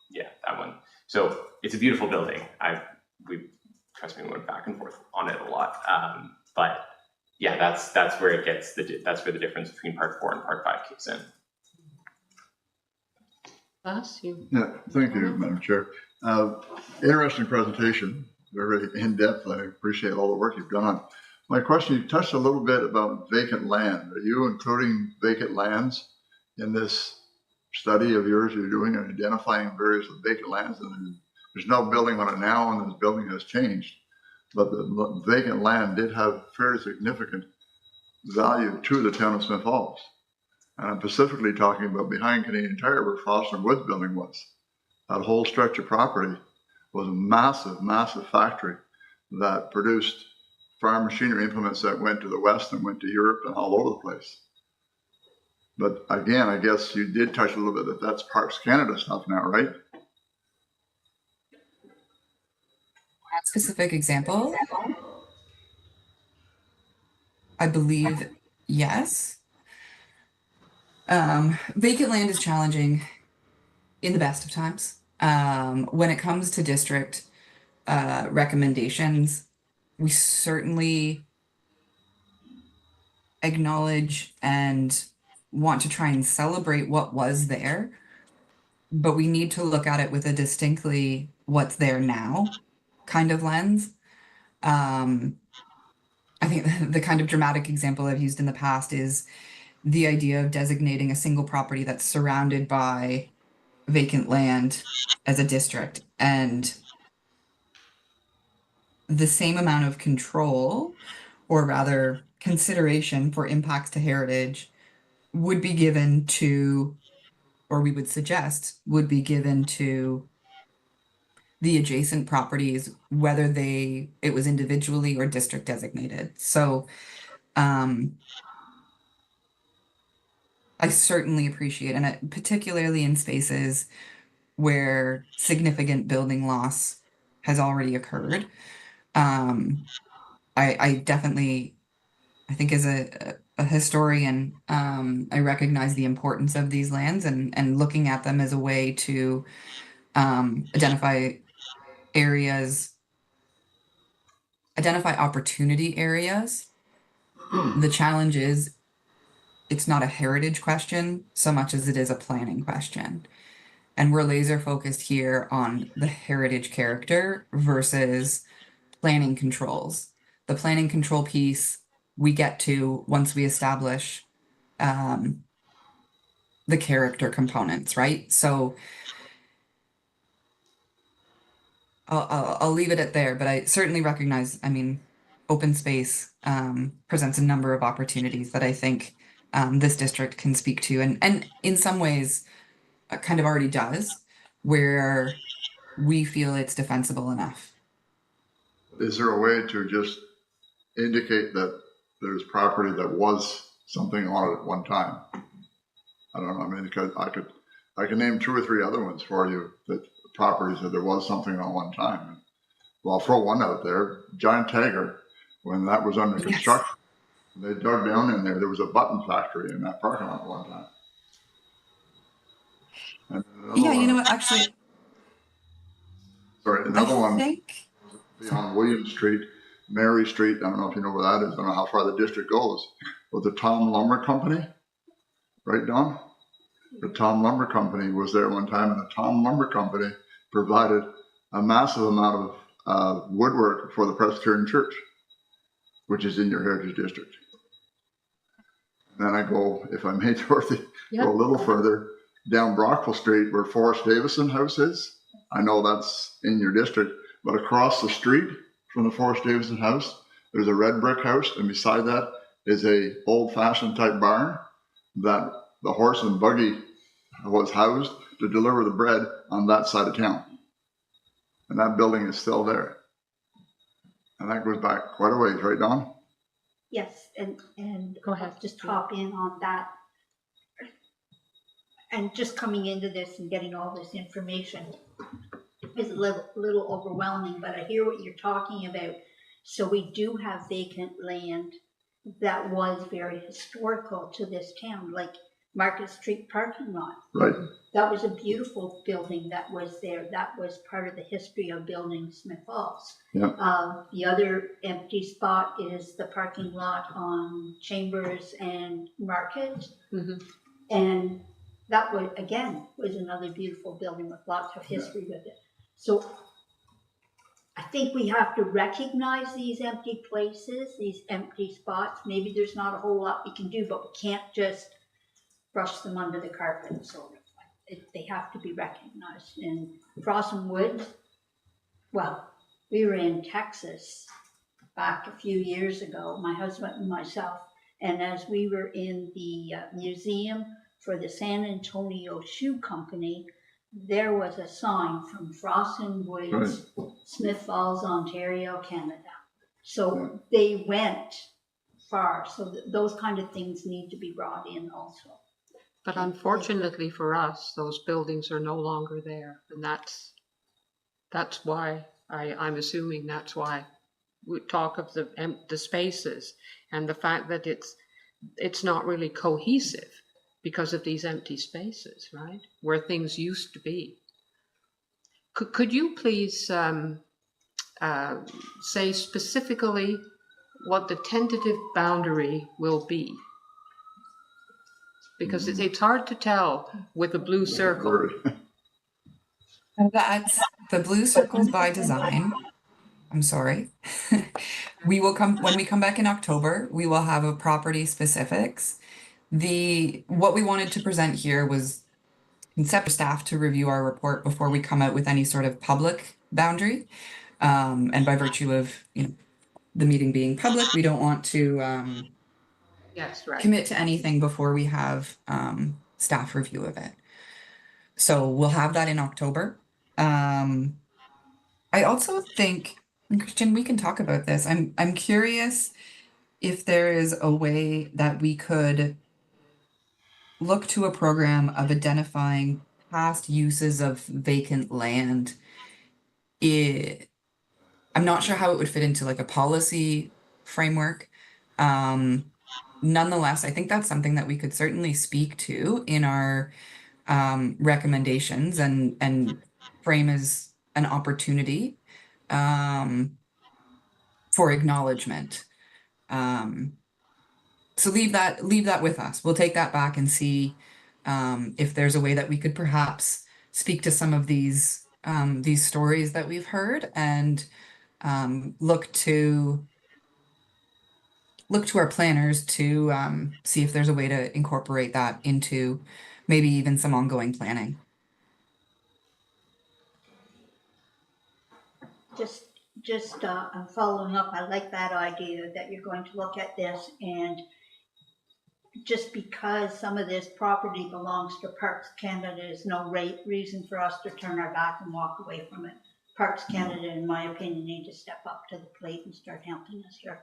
yeah, that one. So it's a beautiful building. Trust me, we went back and forth on it a lot. But yeah, that's where it gets, that's where the difference between Part 4 and Part 5 kicks in. Yeah, thank you, Madam Chair. Interesting presentation, very in-depth. I appreciate all the work you've done on it. My question, you touched a little bit about vacant land. Are you including vacant lands in this study of yours you're doing and identifying various vacant lands? And there's no building on it now, and this building has changed. But the vacant land did have fairly significant value to the town of Smith Falls. And I'm specifically talking about behind Canadian Tire where Foster Woods building was. That whole stretch of property was a massive, massive factory that produced farm machinery implements that went to the West and went to Europe and all over the place. But again, I guess you did touch a little bit that that's Parks Canada stuff now, right? That specific example, I believe, yes. Vacant land is challenging in the best of times. When it comes to district recommendations, we certainly acknowledge and want to try and celebrate what was there, but we need to look at it with a distinctly what's there now kind of lens. I think the kind of dramatic example I've used in the past is the idea of designating a single property that's surrounded by vacant land as a district, and the same amount of control, or rather consideration for impacts to heritage, would be given to, or we would suggest would be given to the adjacent properties, whether it was individually or district designated. So I certainly appreciate, and particularly in spaces where significant building loss has already occurred. I definitely, I think as a historian, I recognize the importance of these lands and looking at them as a way to identify areas, identify opportunity areas. The challenge is it's not a heritage question so much as it is a planning question. And we're laser focused here on the heritage character versus planning controls. The planning control piece we get to once we establish the character components, right? So I'll leave it at there, but I certainly recognize, I mean, open space presents a number of opportunities that I think this district can speak to, and in some ways kind of already does, where we feel it's defensible enough. Is there a way to just indicate that there's property that was something on it at one time? I don't know. I mean, because I can name 2 or 3 other ones for you, that properties that there was something on one time. Well, I'll throw one out there. Giant Tiger, when that was under construction, they dug down in there. There was a button factory in that parking lot at one time. And Yeah, you know what? Actually, sorry, another one think on William Street, Mary Street. I don't know if you know where that is. I don't know how far the district goes. But the Tom Lumber Company, right, Don? The Tom Lumber Company was there one time, and the Tom Lumber Company provided a massive amount of woodwork for the Presbyterian Church, which is in your heritage district. Then I go, if I may, Dorothy, go a little further down Brockville Street where Forrest Davison House is. I know that's in your district, but across the street from the Forrest Davison House, there's a red brick house, and beside that is a old-fashioned type barn that the horse and buggy was housed to deliver the bread on that side of town. And that building is still there. And that goes back quite a ways, right, Don? Yes, and Go ahead. just hop in on that. And just coming into this and getting all this information is a little overwhelming, but I hear what you're talking about. So we do have vacant land that was very historical to this town, like Market Street parking lot. Right. That was a beautiful building that was there. That was part of the history of building Smith Falls. Yeah. The other empty spot is the parking lot on Chambers and Market. Mm-hmm. And that was, again, was another beautiful building with lots of history with it. So I think we have to recognize these empty places, these empty spots. Maybe there's not a whole lot we can do, but we can't just brush them under the carpet. So they have to be recognized. And Frost and Woods, well, we were in Texas back a few years ago, my husband and myself, and as we were in the museum for the San Antonio Shoe Company, there was a sign from Frost and Woods, right. Smith Falls, Ontario, Canada. So they went far. So those kind of things need to be brought in also. But unfortunately for us, those buildings are no longer there, and that's why I'm assuming that's why we talk of the spaces and the fact that it's not really cohesive because of these empty spaces, right, where things used to be. Could you please say specifically what the tentative boundary will be? Because it's hard to tell with a blue circle. That's the blue circles by design. I'm sorry. We will when we come back in October, we will have a property specifics. What we wanted to present here was concept staff to review our report before we come out with any sort of public boundary. And by virtue of, the meeting being public, we don't want to Yes, right. commit to anything before we have staff review of it. So we'll have that in October. I also think, and Christian, we can talk about this. I'm curious if there is a way that we could look to a program of identifying past uses of vacant land. I'm not sure how it would fit into like a policy framework. Nonetheless, I think that's something that we could certainly speak to in our recommendations and frame as an opportunity for acknowledgement. So leave that with us. We'll take that back and see if there's a way that we could perhaps speak to some of these stories that we've heard and look to our planners to see if there's a way to incorporate that into maybe even some ongoing planning. Just I'm following up. I like that idea that you're going to look at this, and just because some of this property belongs to Parks Canada is no reason for us to turn our back and walk away from it. Parks Canada, in my opinion, need to step up to the plate and start helping us here.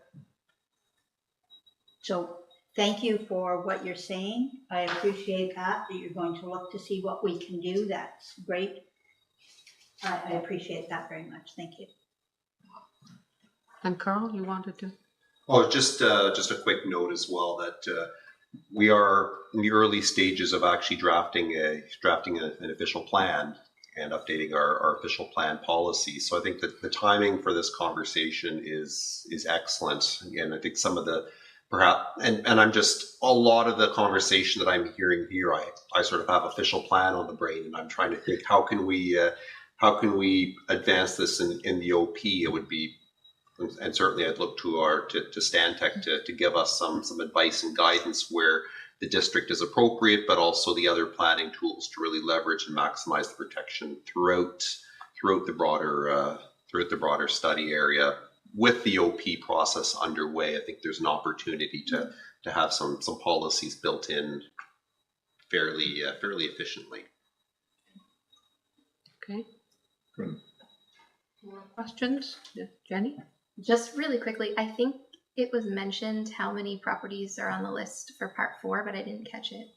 So thank you for what you're saying. I appreciate that you're going to look to see what we can do. That's great. I appreciate that very much. Thank you. And Carl, you wanted to? Oh, just a quick note as well that we are in the early stages of actually drafting an official plan and updating our official plan policy. So I think that the timing for this conversation is excellent. Again, I think some of the and I'm just a lot of the conversation that I'm hearing here, I sort of have official plan on the brain, and I'm trying to think how can we advance this in the OP. It would be, and certainly I'd look to Stantec to give us some advice and guidance where the district is appropriate, but also the other planning tools to really leverage and maximize the protection throughout the broader study area. With the OP process underway, I think there's an opportunity to have some policies built in fairly efficiently. Okay. Good. More questions? Yeah, Jenny? Just really quickly, I think it was mentioned how many properties are on the list for part 4, but I didn't catch it.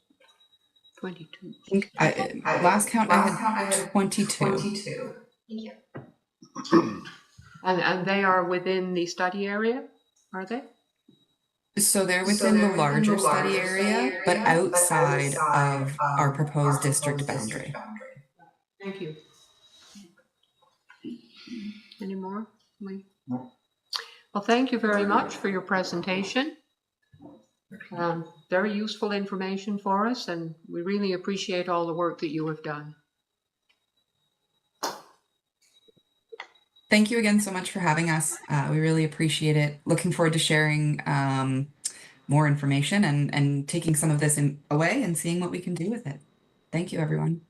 22. I think last count I had 22. Thank you. And they are within the study area, are they? So they're within the larger study area, but outside of our proposed district boundary. Thank you. Any more? Well, thank you very much for your presentation. Very useful information for us, and we really appreciate all the work that you have done. Thank you again so much for having us. We really appreciate it. Looking forward to sharing more information and taking some of this away and seeing what we can do with it. Thank you, everyone.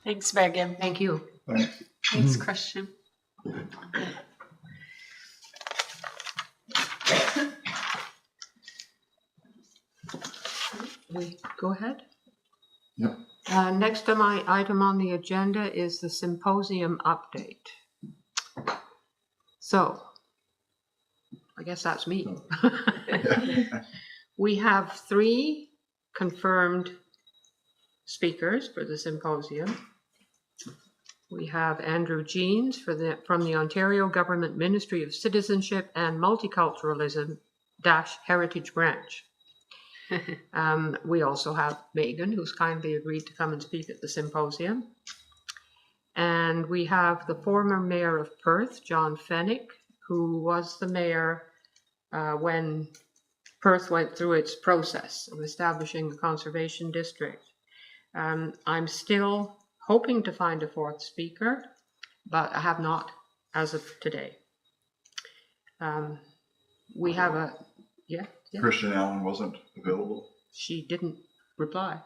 Thanks, Megan. Thank you. Thanks. Thanks, Christian. Go ahead. Yep. Next item on the agenda is the symposium update. So, I guess that's me. We have 3 confirmed speakers for the symposium. We have Andrew Jeans from the Ontario Government Ministry of Citizenship and Multiculturalism Heritage Branch. We also have Megan, who's kindly agreed to come and speak at the symposium. And we have the former mayor of Perth, John Fennick, who was the mayor when Perth went through its process of establishing a conservation district. I'm still hoping to find a fourth speaker, but I have not as of today. We have a, yeah. Christian Allen wasn't available? She didn't reply.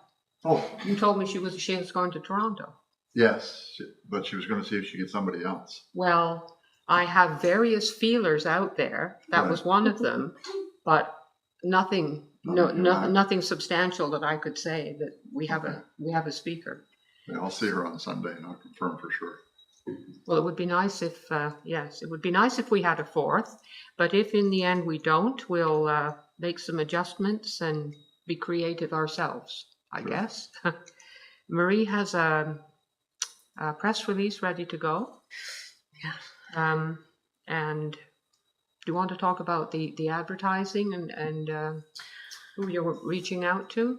Oh, You told me she was going to Toronto. yes, but she was going to see if she could get somebody else. Well, I have various feelers out there. That was one of them, but nothing substantial that I could say that we have a speaker. Yeah, I'll see her on Sunday and I'll confirm for sure. Well, it would be nice if, yes, it would be nice if we had a fourth, but if in the end we don't, we'll make some adjustments and be creative ourselves, I guess. Marie has a press release ready to go. Yeah. And do you want to talk about the advertising and who you're reaching out to?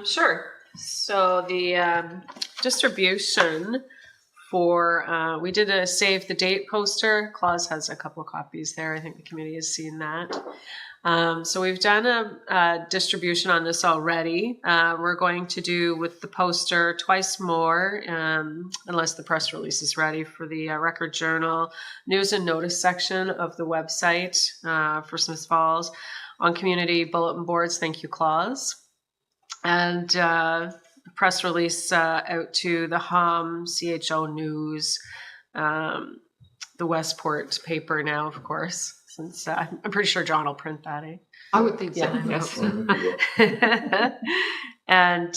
Sure. So the distribution for, we did a save the date poster. Claus has a couple of copies there. I think the committee has seen that. So we've done a distribution on this already. We're going to do with the poster twice more, unless the press release is ready, for the Record Journal news and notice section of the website for Smiths Falls, on community bulletin boards. Thank you, Claus. And press release out to the Hum, CHO News, the Westport paper now, of course, since I'm pretty sure John will print that, eh? I would think so. Yeah. Yes. And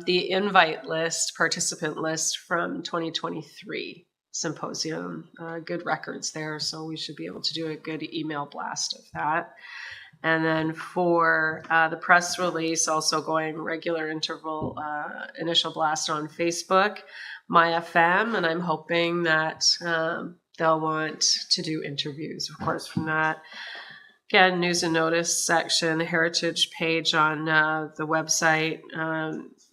the invite list, participant list from 2023 symposium, good records there, so we should be able to do a good email blast of that. And then for the press release, also going regular interval initial blast on Facebook, MyFM, and I'm hoping that they'll want to do interviews, of course, from that. Again, news and notice section, the heritage page on the website,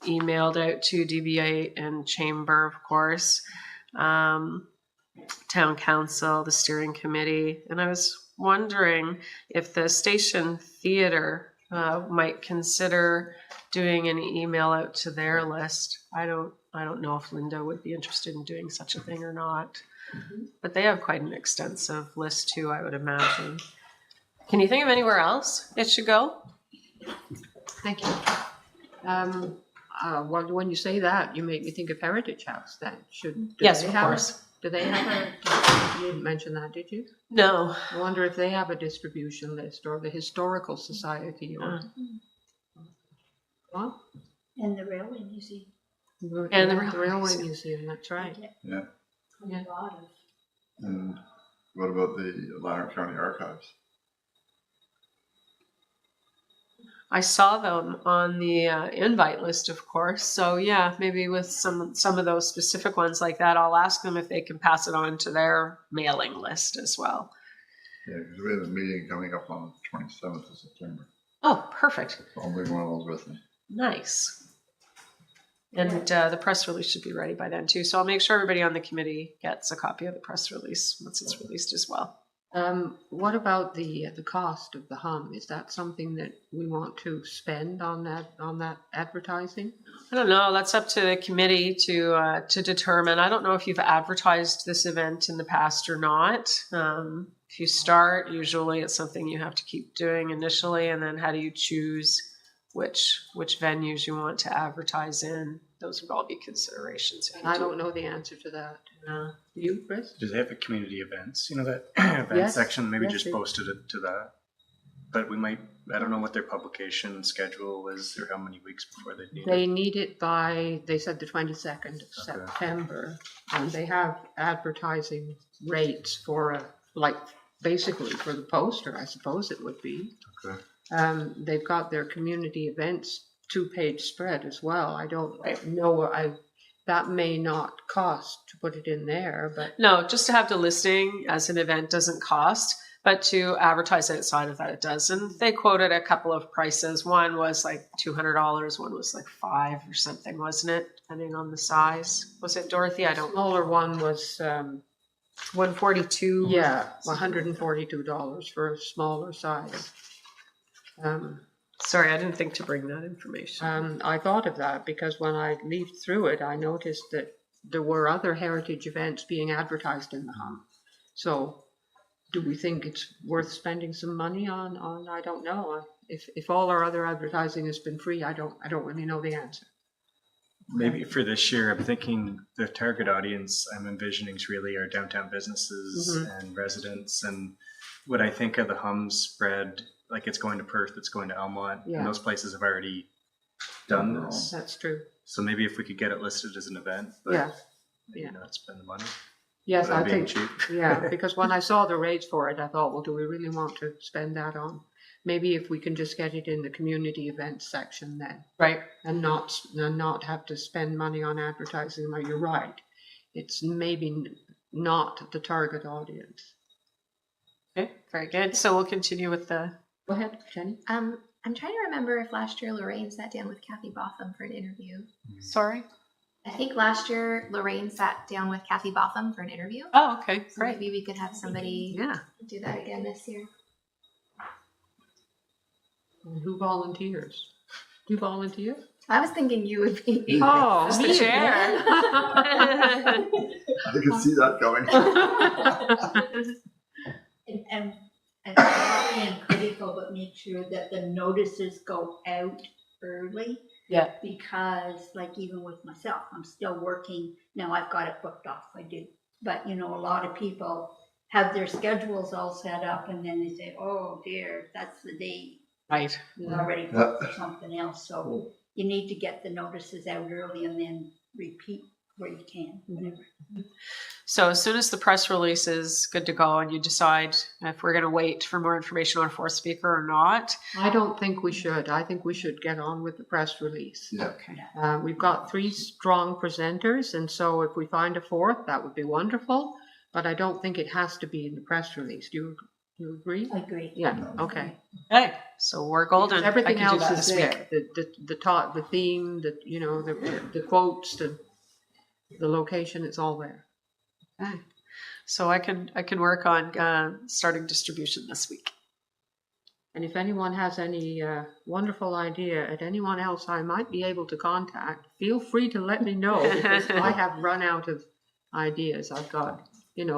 emailed out to DBA and Chamber, of course, Town Council, the steering committee, and I was wondering if the Station Theatre might consider doing an email out to their list. I don't know if Linda would be interested in doing such a thing or not, but they have quite an extensive list too, I would imagine. Can you think of anywhere else it should go? Thank you. Well, when you say that, you make me think of Heritage House. Then Yes, of course. Do they have a? You didn't mention that, did you? No. I wonder if they have a distribution list, or the Historical Society, or what? And the Railway Museum. And the Railway Museum. Museum. That's right. Yeah. Yeah. A lot of. And what about the Lanark County Archives? I saw them on the invite list, of course. So yeah, maybe with some of those specific ones like that, I'll ask them if they can pass it on to their mailing list as well. Yeah, because we have a meeting coming up on the 27th of September. Oh, perfect. So I'll bring one of those with me. Nice. And the press release should be ready by then too. So I'll make sure everybody on the committee gets a copy of the press release once it's released as well. What about the cost of the Hum? Is that something that we want to spend on that advertising? I don't know. That's up to the committee to determine. I don't know if you've advertised this event in the past or not. If you start, usually it's something you have to keep doing initially, and then how do you choose which venues you want to advertise in? Those would all be considerations. I don't know the answer to that. You, Chris? Do they have a community events? You know, that event Yes. section? Maybe Yes, just they- posted it to that. But we might, I don't know what their publication schedule is or how many weeks before they need it. They need it by, they said the 22nd of September, and they have advertising rates for basically for the poster, I suppose it would be. Okay. They've got their community events 2-page spread as well. I don't know, that may not cost to put it in there, but No, just to have the listing as an event doesn't cost, but to advertise outside of that it does. And they quoted a couple of prices. One was like $200, one was like $5 or something, wasn't it? Depending on the size. Was it, Dorothy? I don't know. smaller one was, $142. yeah, $142 for a smaller size. Sorry, I didn't think to bring that information. I thought of that because when I leafed through it, I noticed that there were other heritage events being advertised in the hum. So do we think it's worth spending some money on I don't know. If all our other advertising has been free, I don't really know the answer. Maybe for this year, I'm thinking the target audience I'm envisioning is really our downtown businesses and residents. And what I think of the hum spread, like it's going to Perth, it's going to Elmont, Yeah. and those places have already done this. That's true. So maybe if we could get it listed as an event, but Yeah. maybe Yeah. not spend the money. Yes, without I being think, cheap. yeah, because when I saw the rates for it, I thought, well, do we really want to spend that on? Maybe if we can just get it in the community events section then, Right. and not have to spend money on advertising. Well, you're right. It's maybe not the target audience. Okay, very good. So we'll continue with the. Go ahead, Jenny. I'm trying to remember if last year Lorraine sat down with Kathy Botham for an interview. Sorry. I think last year Lorraine sat down with Kathy Botham for an interview. Oh, okay, So great. maybe we could have somebody Yeah. do that again this year. And who volunteers? Do you volunteer? I was thinking you would be. Oh, As me the chair. again. I can see that going. And not being critical, but make sure that the notices go out early. Yeah. Because like even with myself, I'm still working. Now I've got it booked off, I do. But you know, a lot of people have their schedules all set up and then they say, oh dear, that's the day Right. we're already booked for something else. So you need to get the notices out early and then repeat where you can, whatever. So as soon as the press release is good to go and you decide if we're going to wait for more information on a fourth speaker or not. I don't think we should. I think we should get on with the press release. Yeah. Okay. We've got 3 strong presenters, and so if we find a fourth, that would be wonderful. But I don't think it has to be in the press release. Do you agree? I agree. Yeah. Okay. Okay. So we're golden. Everything I can do else that is this there. week. The theme, the quotes, the location. It's all there. Okay. So I can work on starting distribution this week. And if anyone has any wonderful idea at anyone else I might be able to contact, feel free to let me know because I have run out of ideas. I've got,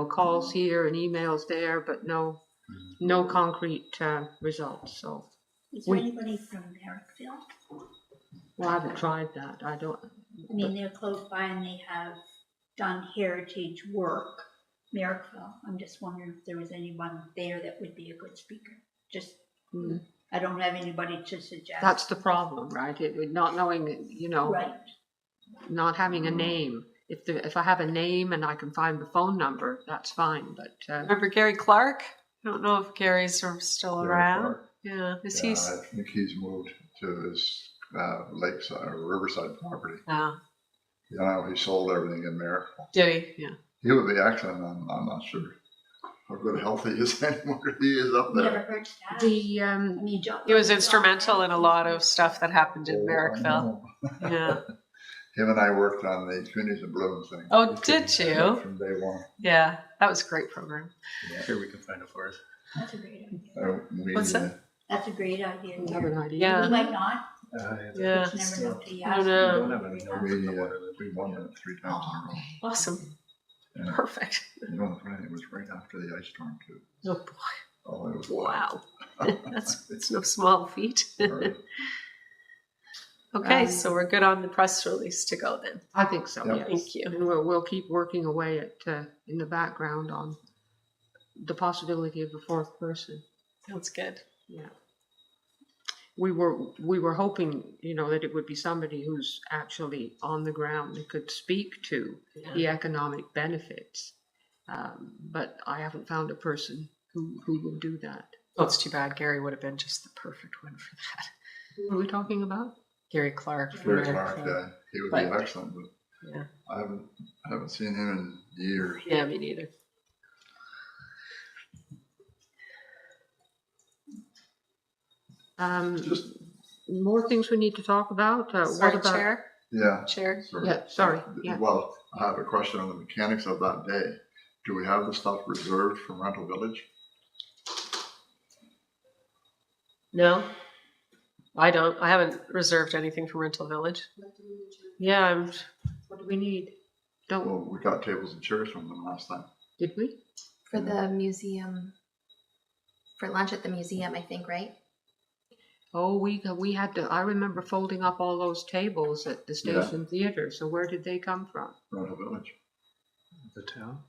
calls here and emails there, but no concrete results. So, Is there anybody from Merrickville? well, I haven't tried that. I don't. I mean, they're close by and they have done heritage work, Merrickville. I'm just wondering if there was anyone there that would be a good speaker. Just, I don't have anybody to suggest. That's the problem, right? Not knowing, right. not having a name. If I have a name and I can find the phone number, that's fine. But Remember Gary Clark? I don't know if Gary's still Gary around. Clark. Yeah. Is Yeah, he? I think he's moved to his lakeside or riverside property. He sold everything in Merrickville. Did he? Yeah. He would be excellent. I'm not sure how good health he is anymore. He is up there. Never heard that. the I mean, John, He was instrumental in a lot of stuff that happened in Oh, I Merrickville. know. Yeah. Him and I worked on the Communities and Bloom thing. Oh, did you? From day one. Yeah. That was a great program. Sure, we can find a fourth. that's a great idea. What's that? That's a great idea. I have an idea. Yeah. You might not. Yeah. Just never know till you I ask. don't know. Don't have any notes. We won it 3 times in a row. Awesome. Yeah. Perfect. You know, the funny thing, it was right after the ice storm too. Oh boy. Oh, it was Wow. That's no small feat. wild. Okay, so we're good on the press release to go then. I think so. Yeah. Yes. Thank you. And we'll keep working away at in the background on the possibility of a fourth person. Sounds good. Yeah. We were hoping, that it would be somebody who's actually on the ground that could speak to the economic benefits. But I haven't found a person who will do that. Oh, it's too bad. Gary would have been just the perfect one for that. Who are we talking about? Gary Clark. from Gary there, Clark, so- yeah, he would but- be excellent, but Yeah. I haven't seen him in years. Yeah, me neither. Just, More things we need to talk about? Sorry, What about? Chair. yeah. Chair. Sorry. Yeah, sorry, yeah. Well, I have a question on the mechanics of that day. Do we have the stuff reserved from Rental Village? No, I don't. I haven't reserved anything for Rental Village. Yeah, I'm. What do we need? Don't, Well, we got tables and chairs from them last time. did we? For the museum, for lunch at the museum, I think, right? Oh, we had to, I remember folding up all those tables at the Yeah. Station Theatre, so where did they come from? Rental Village. The town?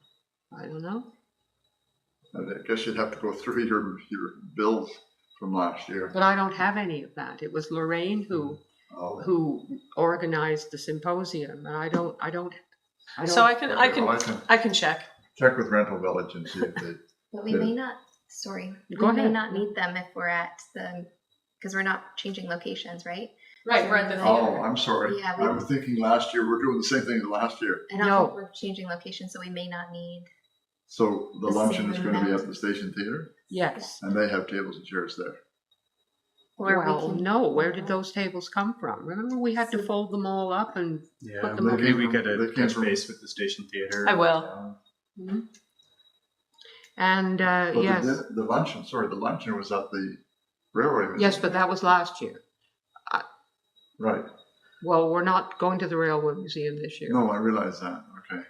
I don't know. I guess you'd have to go through your bills from last year. But I don't have any of that. It was Lorraine who organized the symposium, and I don't. So I can check. Check with Rental Village and see if they, But we Yeah. may not, sorry, Go we may ahead. not need them if we're at the, because we're not changing locations, right? Right, we're at the Oh, theater. I'm sorry. Yeah, I was thinking last year, we're doing the same thing as last year. I don't No. think we're changing locations, so we may not need. So the The luncheon same is going to be amount. at the Station Theatre Yes. and they have tables and chairs there. Or we Well, can- no, where did those tables come from? Remember we had to fold them all up and, Yeah, Put them maybe up. we could They came touch from- base with the Station Theatre. I will. and, But yes. the luncheon was at the railway museum. Yes, but that was last year. Right. Well, we're not going to the Railway Museum this year. No, I realize that. Okay.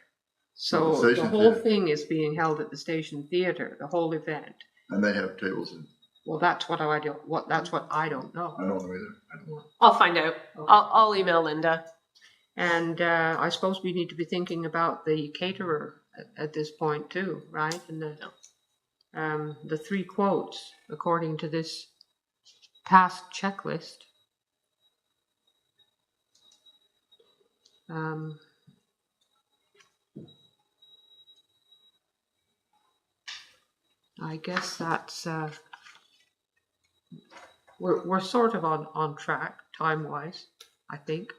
So the the Station whole Theatre. thing is being held at the Station Theatre, the whole event. And they have tables and Well, that's what I don't, that's what I don't know. I don't know either. I don't. I'll find out. I'll email Linda. And I suppose we need to be thinking about the caterer at this point too, right? And the three quotes according to this task checklist. I guess that's we're sort of on track time-wise, I think.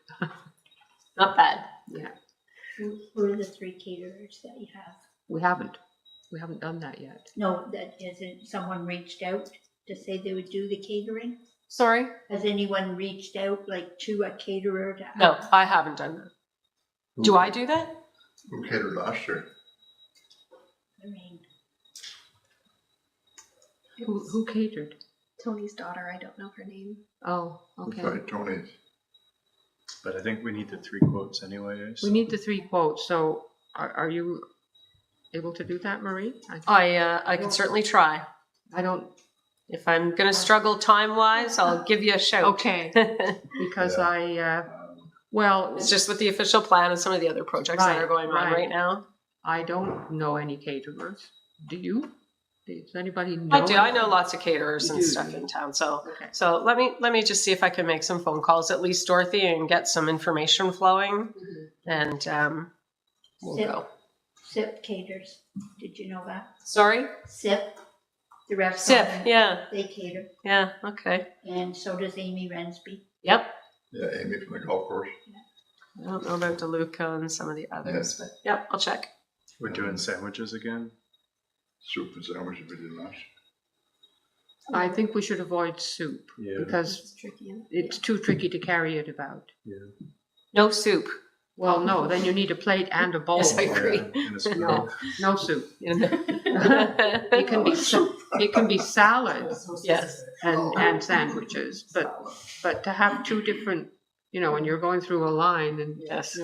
Not bad. Yeah, Who are the three caterers that you have? we haven't done that yet. No, that isn't, someone reached out to say they would do the catering? Sorry? Has anyone reached out, like, to a caterer to No, ask? I haven't done that. Do I do that? Who catered last year? Lorraine? Who catered? Tony's daughter, I don't know her name. Oh, okay. Right, Tony's. But I think we need the three quotes anyways. We need the three quotes. So are you able to do that, Marie? I can certainly try. I don't. If I'm going to struggle time-wise, I'll give you a shout. Okay, because Yeah. well, It's just with the official plan and some of the other projects that are going on Right. right now. I don't know any caterers. Do you? Does anybody know? I do. I know lots of caterers You and do, stuff do you? in town. So Okay. so let me just see if I can make some phone calls, at least Dorothy, and get some information flowing, and we'll Sip. go. SIP caters, did you know that? Sorry, SIP, the restaurant. Sip. Yeah, They cater, yeah. Okay. and so does Amy Rensby. Yep. Yeah, Amy from the golf course. I don't know about DeLuca and some of the others, but yep, I'll check. We're doing sandwiches again. Soup and sandwiches we did last. I think we should avoid soup Yeah. because It's tricky. it's too tricky to carry it about. No soup. Well, no, then you need a plate and a bowl. Yes, I agree. Yeah, and a spoon. No, no soup. it It can be it can be salads Yes. and sandwiches, but to have two different, when you're going through a line and Yes.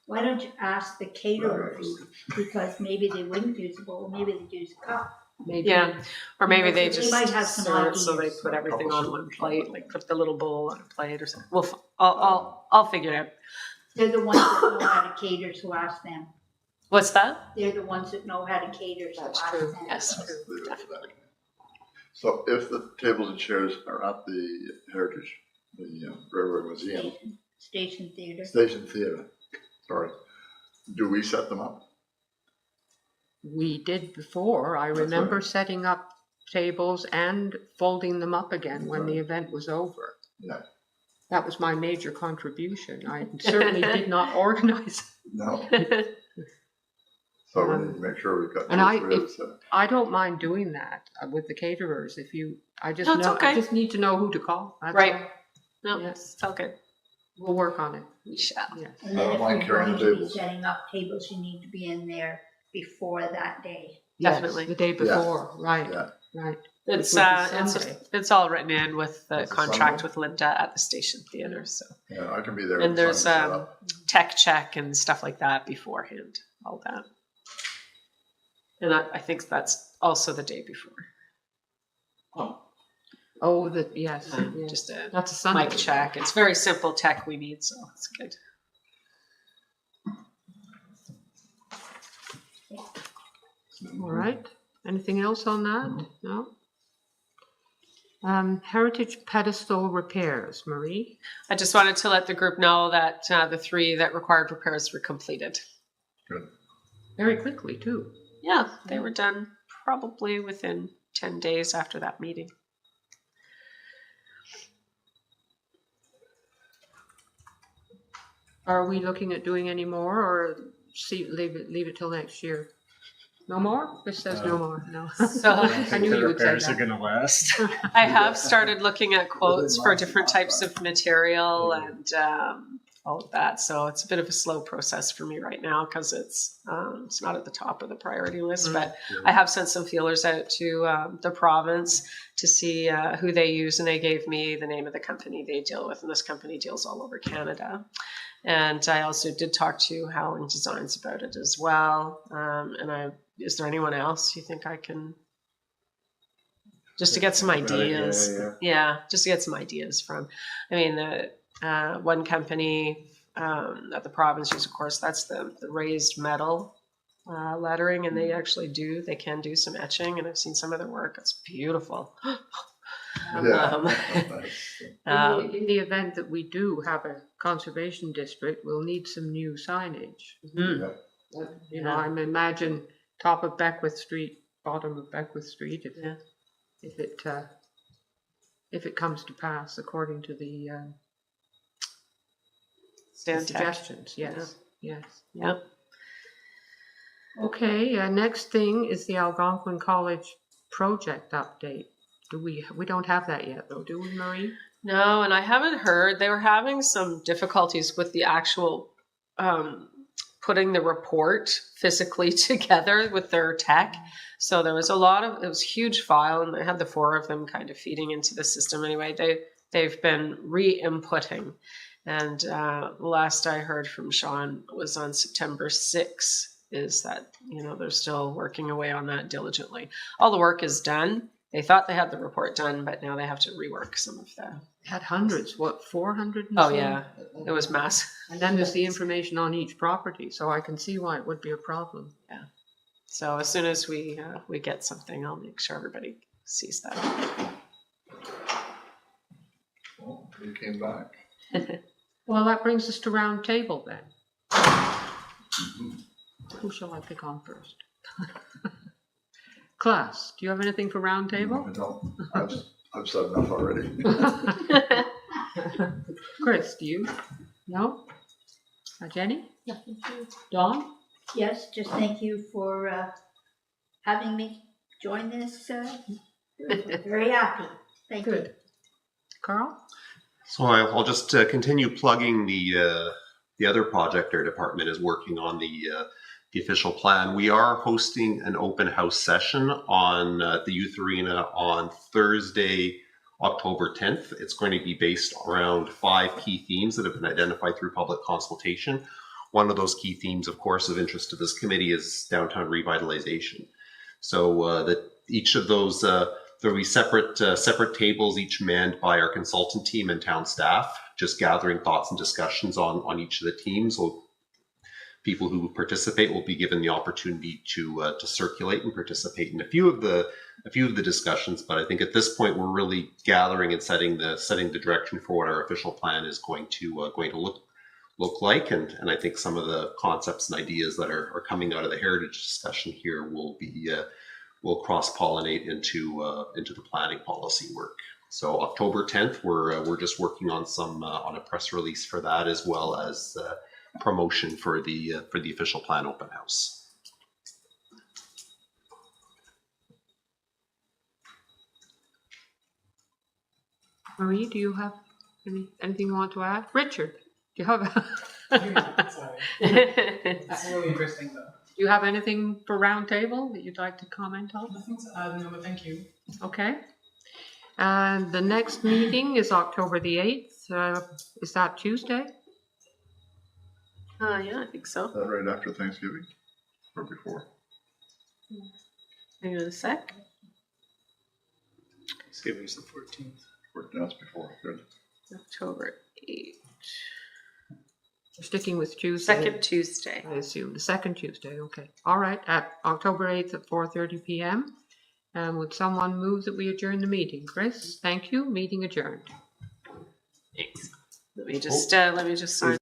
Why don't you ask the caterers, because maybe they wouldn't use a bowl, maybe they'd use a cup. maybe. Yeah. Or maybe they They just might have some serve so they ideas. put everything on one plate, like put the little bowl on a plate or something. Well, I'll figure it out. They're the ones that know how to cater, so ask them. What's that? They're the ones that know how to cater, so That's ask true. them. Yes. Leave it at that. So if the tables and chairs are at the Heritage, the Railroad Museum, Station Theatre. Station Theatre, sorry, do we set them up? We did before. I That's remember right. setting up tables and folding them up again when the event was over. Yeah. That was my major contribution. I certainly did not organize. No. So we need to make sure we've got. And those with us. I don't mind doing that with the caterers. I just No, it's know, okay. I just need to know who to call. That's Right. all. No, Yes. it's all good. We'll work on it. We shall. Yes. And I then don't if mind you're carrying going the to be tables. setting up tables, you need to be in there before that day. Yes, Definitely. the day before. Right. Yeah. Right. It's Which would be Sunday. it's all written in with the It's a contract Sunday? with Linda at the station theater. So Yeah, I can be there. and on there's Sunday, set up. tech check and stuff like that beforehand. All that. And I think that's also the day before. Oh, yes. yes. Just a That's a Sunday. mic check. It's very simple tech we need, so it's good. All right. Anything else on that? No? Heritage pedestal repairs, Marie. I just wanted to let the group know that the 3 that required repairs were completed. Good. Very quickly, too. Yeah, they were done probably within 10 days after that meeting. Are we looking at doing any more, or leave it till next year? No more? This says no more. No. So I don't I think knew the you would say repairs are that. going to last. I have started looking at quotes for different types of material and all of that. So it's a bit of a slow process for me right now because it's not at the top of the priority list. But I have sent some feelers out to the province to see who they use, and they gave me the name of the company they deal with, and this company deals all over Canada. And I also did talk to Howling Designs about it as well. Is there anyone else you think I can, just to get some ideas? Yeah, just to get some ideas from. I mean, the one company that the province uses, of course, that's the raised metal lettering, and they can do some etching, and I've seen some of their work. It's beautiful. In the event that we do have a conservation district, we'll need some new signage. You know, I imagine top of Beckwith Street, bottom of Beckwith Street, if it comes to pass according to the suggestions. Yes, yes. Yep. Okay. Next thing is the Algonquin College project update. We don't have that yet, though, do we, Marie? No, and I haven't heard. They were having some difficulties with the actual putting the report physically together with their tech. So there was it was a huge file, and they had the 4 of them kind of feeding into the system. Anyway, they've been re-inputting. And last I heard from Sean was on September 6th, is that, they're still working away on that diligently. All the work is done. They thought they had the report done, but now they have to rework some of the. Had hundreds, 400? Oh, yeah. It was massive. And then there's the information on each property, so I can see why it would be a problem. Yeah. So as soon as we get something, I'll make sure everybody sees that. Well, you came back. Well, that brings us to round table then. Who shall I pick on first? Class, do you have anything for round table? I don't. I've said enough already. Chris, do you? No? Jenny? Dawn? Yes, just thank you for having me join this. Very happy. Thank you. Good. Carl? So I'll just continue plugging the other project our department is working on, the official plan. We are hosting an open house session on the Youth Arena on Thursday, October 10th. It's going to be based around 5 key themes that have been identified through public consultation. One of those key themes, of course, of interest to this committee is downtown revitalization. So each of those, there'll be separate tables, each manned by our consultant team and town staff, just gathering thoughts and discussions on each of the teams. People who participate will be given the opportunity to circulate and participate in a few of the discussions. But I think at this point we're really gathering and setting the direction for what our official plan is going to look like. And I think some of the concepts and ideas that are coming out of the heritage discussion here will cross pollinate into the planning policy work. So October 10th, we're just working on some on a press release for that, as well as promotion for the official plan open house. Marie, do you have anything you want to add? Richard, do you have? Sorry. That's really interesting, though. Do you have anything for roundtable that you'd like to comment on? Nothing to add, no, but thank you. Okay. And the next meeting is October the 8th. Is that Tuesday? Yeah, I think so. Is that right after Thanksgiving or before? Hang on a sec. Thanksgiving's the 14th. That's before. Good. October 8th. We're sticking with Tuesday. Second Tuesday. I assume the second Tuesday. Okay. All right. At October 8th at 4:30 p.m. Would someone move that we adjourn the meeting? Chris, thank you. Meeting adjourned. Thanks. Let me just sign.